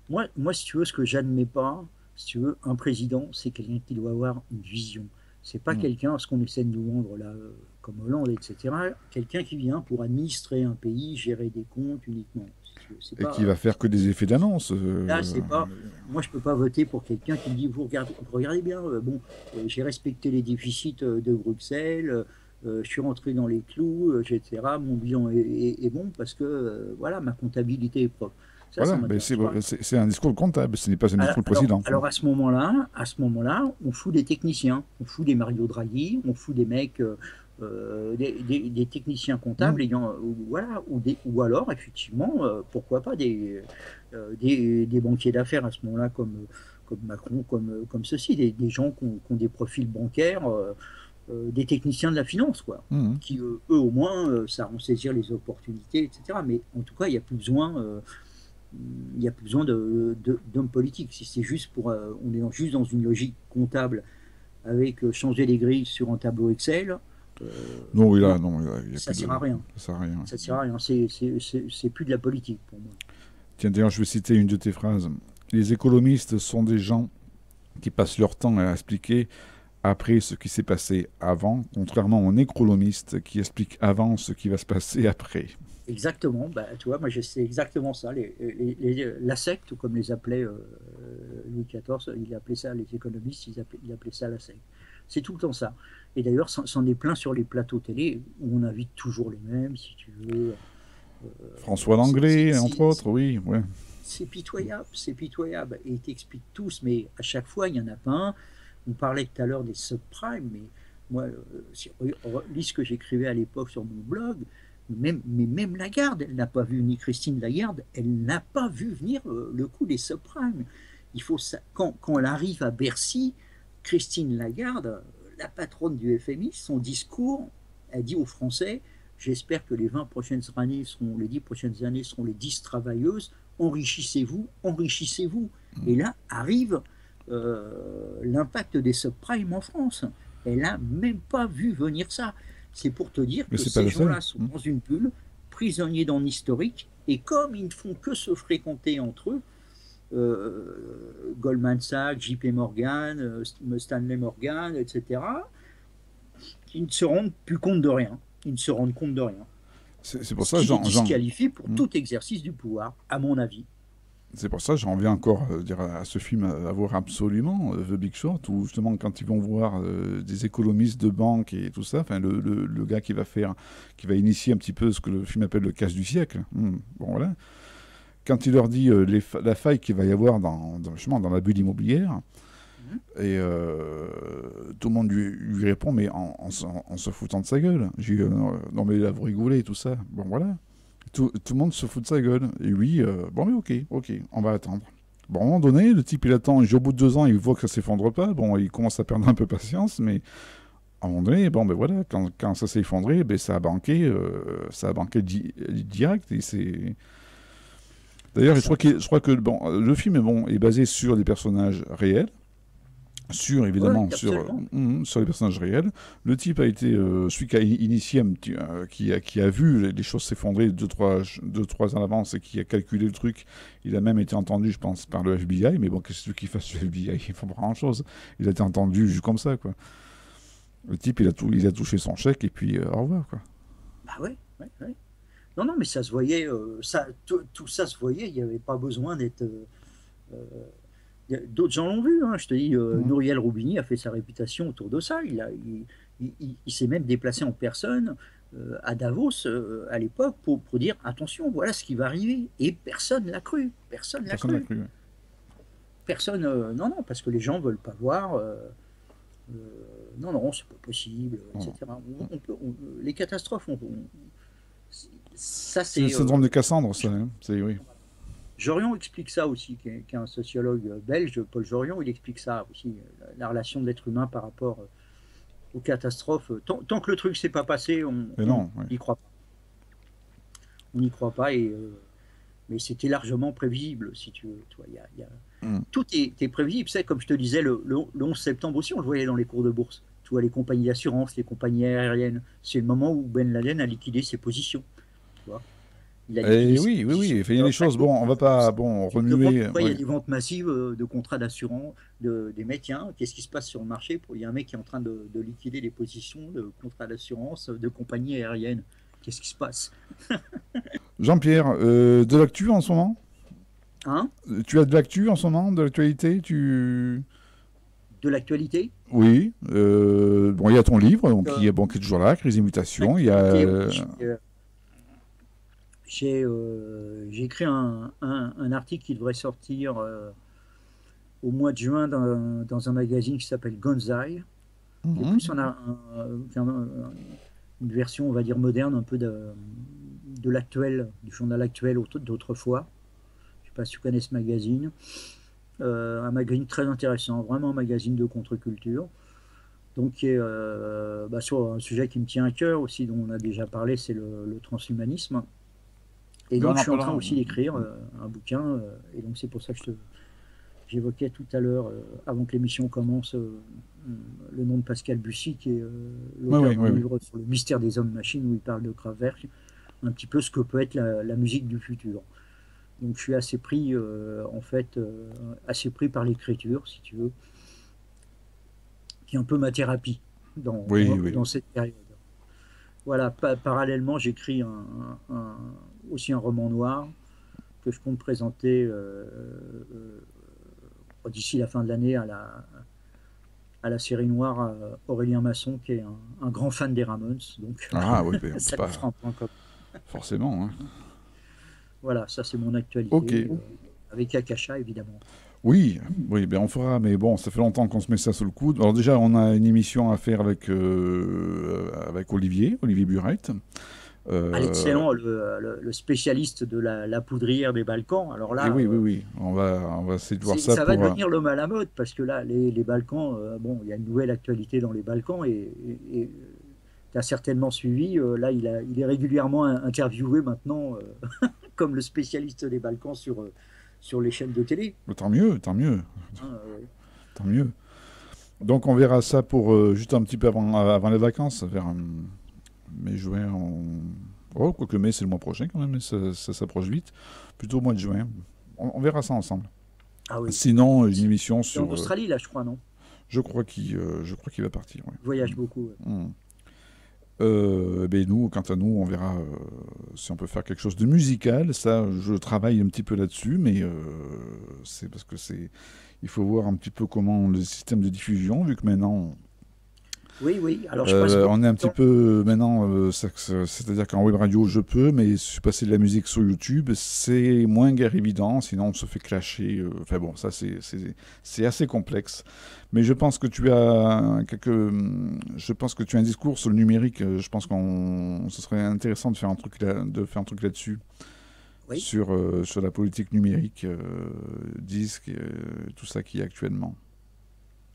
moi, si tu veux, ce que j'admets pas, si tu veux, un président, c'est quelqu'un qui doit avoir une vision. C'est pas quelqu'un, ce qu'on essaie de nous vendre là, comme Hollande, etc., quelqu'un qui vient pour administrer un pays, gérer des comptes uniquement. Et qui va faire que des effets d'annonce. Là, c'est pas. Moi, je peux pas voter pour quelqu'un qui me dit, vous regardez bien, j'ai respecté les déficits de Bruxelles. Je suis rentré dans les clous, etc. Mon bilan est bon parce que voilà, ma comptabilité est propre. Ça, voilà, c'est un discours comptable, ce n'est pas un discours président. Alors à ce moment-là, on fout des techniciens, on fout des Mario Draghi, on fout des mecs, des techniciens comptables, ou alors effectivement, pourquoi pas des banquiers d'affaires à ce moment-là, comme Macron, comme ceci, des gens qui ont des profils bancaires. Des techniciens de la finance, quoi, qui eux au moins savent saisir les opportunités, etc. Mais en tout cas, il n'y a plus besoin, d'hommes politiques. Si c'est juste on est juste dans une logique comptable avec changer les grilles sur un tableau Excel. Ça ne sert à rien. Ça sert à rien. C'est plus de la politique pour moi. Tiens, d'ailleurs, je vais citer une de tes phrases. Les économistes sont des gens qui passent leur temps à expliquer après ce qui s'est passé avant, contrairement aux nécrolomistes qui expliquent avant ce qui va se passer après. Exactement, tu vois, moi c'est exactement ça. La secte, comme les appelait Louis XIV, il appelait ça, les économistes, il appelait ça la secte. C'est tout le temps ça. Et d'ailleurs, c'en est plein sur les plateaux télé où on invite toujours les mêmes, si tu veux. François Langlais, entre autres, oui. Ouais. C'est pitoyable. Et ils t'expliquent tous, mais à chaque fois, il n'y en a pas un. On parlait tout à l'heure des subprimes, mais moi, lis ce que j'écrivais à l'époque sur mon blog, même Lagarde, elle n'a pas vu, ni Christine Lagarde, elle n'a pas vu venir le coup des subprimes. Il faut ça, quand elle arrive à Bercy, Christine Lagarde, la patronne du FMI, son discours, elle dit aux Français, j'espère que les 10 prochaines années seront les 10 travailleuses, enrichissez-vous. Et là arrive l'impact des subprimes en France. Elle n'a même pas vu venir ça. C'est pour te dire que ces gens-là sont dans une bulle, prisonniers dans l'historique, et comme ils ne font que se fréquenter entre eux, Goldman Sachs, JP Morgan, Stanley Morgan, etc., ils ne se rendent plus compte de rien. C'est pour ça que j'en disqualifie pour tout exercice du pouvoir, à mon avis. C'est pour ça que j'en reviens encore à ce film à voir absolument, The Big Short, où justement quand ils vont voir des économistes de banque et tout ça, enfin le gars qui va initier un petit peu ce que le film appelle le casse du siècle, bon voilà, quand il leur dit la faille qu'il va y avoir dans la bulle immobilière, et tout le monde lui répond mais en se foutant de sa gueule. J'ai dit non mais là vous rigolez tout ça, bon voilà. Tout le monde se fout de sa gueule. Et lui, bon, mais ok, on va attendre. Bon, à un moment donné, le type, il attend, au bout de 2 ans, il voit que ça ne s'effondre pas. Bon, il commence à perdre un peu patience, mais à un moment donné, bon, ben voilà, quand ça s'est effondré, ben, ça a banqué direct. Et c'est... D'ailleurs, je crois que le film est basé sur des personnages réels. Sur les personnages réels. Le type a été celui qui a initié, qui a vu les choses s'effondrer 2-3 ans à l'avance et qui a calculé le truc. Il a même été entendu, je pense, par le FBI, mais bon, qu'est-ce qu'il fasse le FBI? Il ne faut pas grand-chose. Il a été entendu juste comme ça, quoi. Le type, il a touché son chèque et puis au revoir, quoi. Bah ouais. Non, mais ça se voyait, tout ça se voyait, il n'y avait pas besoin d'être... D'autres gens l'ont vu, hein. Je te dis, Nouriel Roubini a fait sa réputation autour de ça. Il s'est même déplacé en personne à Davos à l'époque pour dire attention, voilà ce qui va arriver. Et personne l'a cru. Personne l'a cru. Ouais. Personne, non, parce que les gens ne veulent pas voir. Non, c'est pas possible, etc. Les catastrophes, ça c'est. C'est le syndrome de Cassandre, ça. Hein. Oui. Jorion explique ça aussi, qui est un sociologue belge, Paul Jorion, il explique ça aussi, la relation de l'être humain par rapport aux catastrophes. Tant que le truc ne s'est pas passé, on n'y croit pas. On n'y croit pas, mais c'était largement prévisible, si tu veux. Toi, tout est prévisible. C'est comme je te disais, le 11 septembre aussi, on le voyait dans les cours de bourse. Tu vois, les compagnies d'assurance, les compagnies aériennes, c'est le moment où Ben Laden a liquidé ses positions. Tu vois. Oui, il fait des choses. Bon, on va pas remuer. Il y a des ventes massives de contrats d'assurance, des mecs. Qu'est-ce qui se passe sur le marché? Il y a un mec qui est en train de liquider des positions de contrats d'assurance de compagnies aériennes. Qu'est-ce qui se passe? Jean-Pierre, de l'actu en ce moment? Hein? Tu as de l'actu en ce moment, de l'actualité? De l'actualité? Oui. Il y a ton livre, qui est toujours là, Crise et Mutation. Il y a. J'ai écrit un article qui devrait sortir au mois de juin dans un magazine qui s'appelle Gonzai. Qui est plus une version, on va dire, moderne, un peu de l'actuel, du journal actuel d'autrefois. Je ne sais pas si tu connais ce magazine. Un magazine très intéressant, vraiment un magazine de contre-culture. Donc, qui est sur un sujet qui me tient à cœur aussi, dont on a déjà parlé, c'est le transhumanisme. Et donc, je suis en train aussi d'écrire un bouquin, et donc c'est pour ça que j'évoquais tout à l'heure, avant que l'émission commence, le nom de Pascal Bussy, qui est l'auteur d'un livre sur le mystère des hommes-machines, où il parle de Kraftwerk, un petit peu ce que peut être la musique du futur. Donc, je suis assez pris, assez pris par l'écriture, si tu veux, qui est un peu ma thérapie dans cette période. Voilà, parallèlement, j'écris aussi un roman noir que je compte présenter d'ici la fin de l'année à la série noire Aurélien Masson, qui est un grand fan des Ramones. Donc, ça pas fera un point commun. Forcément. Hein. Voilà, ça c'est mon actualité, avec Akasha évidemment. Oui, on fera, mais bon, ça fait longtemps qu'on se met ça sous le coude. Alors déjà, on a une émission à faire avec Olivier Burette. L'excellent, le spécialiste de la poudrière des Balkans. Alors là, oui, on va essayer de voir ça. Ça va devenir l'homme à la mode, parce que là, les Balkans, il y a une nouvelle actualité dans les Balkans, et tu as certainement suivi. Là, il est régulièrement interviewé maintenant comme le spécialiste des Balkans sur les chaînes de télé. Tant mieux. Tant mieux. Donc on verra ça pour juste un petit peu avant les vacances, vers mai-juin. Quoique mai c'est le mois prochain quand même, mais ça s'approche vite. Plutôt au mois de juin. On verra ça ensemble. Ah oui. Sinon, une émission sur... en Australie là, je crois, non? Je crois qu'il va partir. Ouais. Il voyage beaucoup. Ouais. Nous, quant à nous, on verra si on peut faire quelque chose de musical. Ça, je travaille un petit peu là-dessus, mais c'est parce que il faut voir un petit peu comment le système de diffusion, vu que maintenant... Oui. Alors, on est un petit peu maintenant, c'est-à-dire qu'en web radio, je peux, mais si je passer de la musique sur YouTube, c'est moins guère évident, sinon on se fait clasher. Ça, c'est assez complexe. Mais je pense que tu as un discours sur le numérique. Je pense ce serait intéressant de faire un truc là-dessus. Oui. Sur la politique numérique, disque, tout ça qui est actuellement.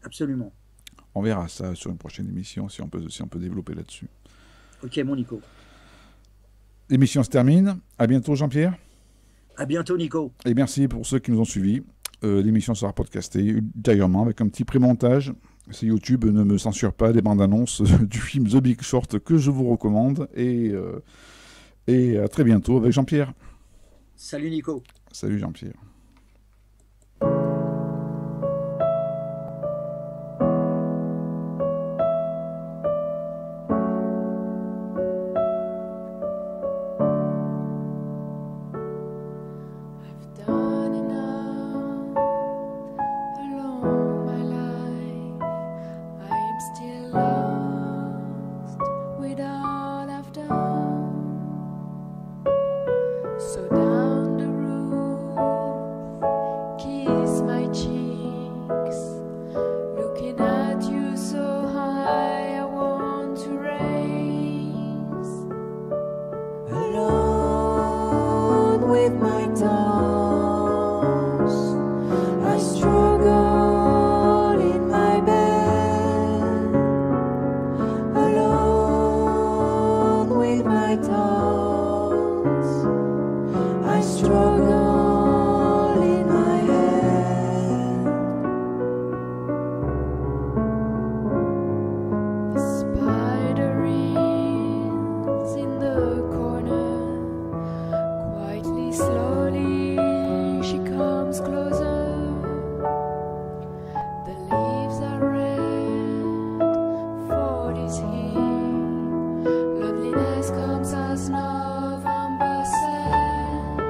Absolument. On verra ça sur une prochaine émission, si on peut développer là-dessus. Ok, mon Nico. L'émission se termine. À bientôt, Jean-Pierre. À bientôt, Nico. Et merci pour ceux qui nous ont suivis. L'émission sera podcastée ultérieurement avec un petit pré-montage. Si YouTube ne me censure pas des bandes annonces du film The Big Short que je vous recommande. Et à très bientôt avec Jean-Pierre. Salut, Nico. Salut, Jean-Pierre. I've done enough. with my thoughts. I struggle in my bed, alone with my thoughts. I struggle in my head. The spider is in the corner, quietly, slowly she comes closer. The leaves are red, fall is here. Loneliness comes as November said.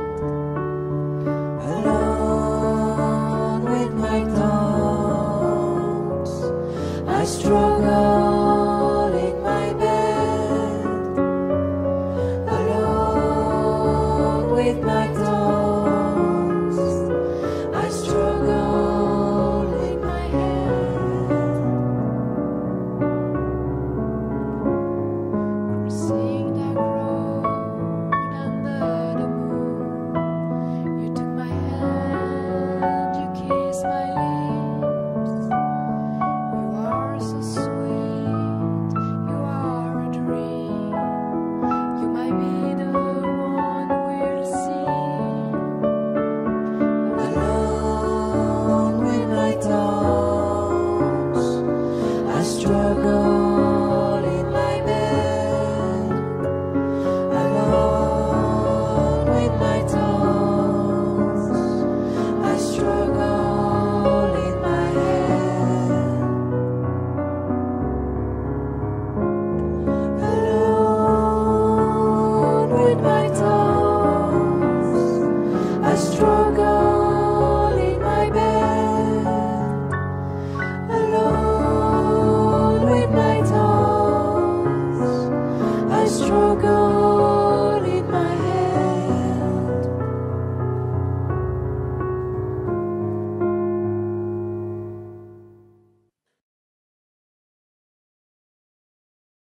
Alone with my thoughts, I struggle in my bed. Alone with my thoughts, I struggle in my head. Crossing that road under the moon, you took my hand, you kissed my lips. You are so sweet, you are a dream. You might be the one we'll see. Alone with my thoughts, I struggle in my bed. Alone with my thoughts, I struggle in my head. Alone with my thoughts, I struggle in my bed. Alone with my thoughts, I struggle.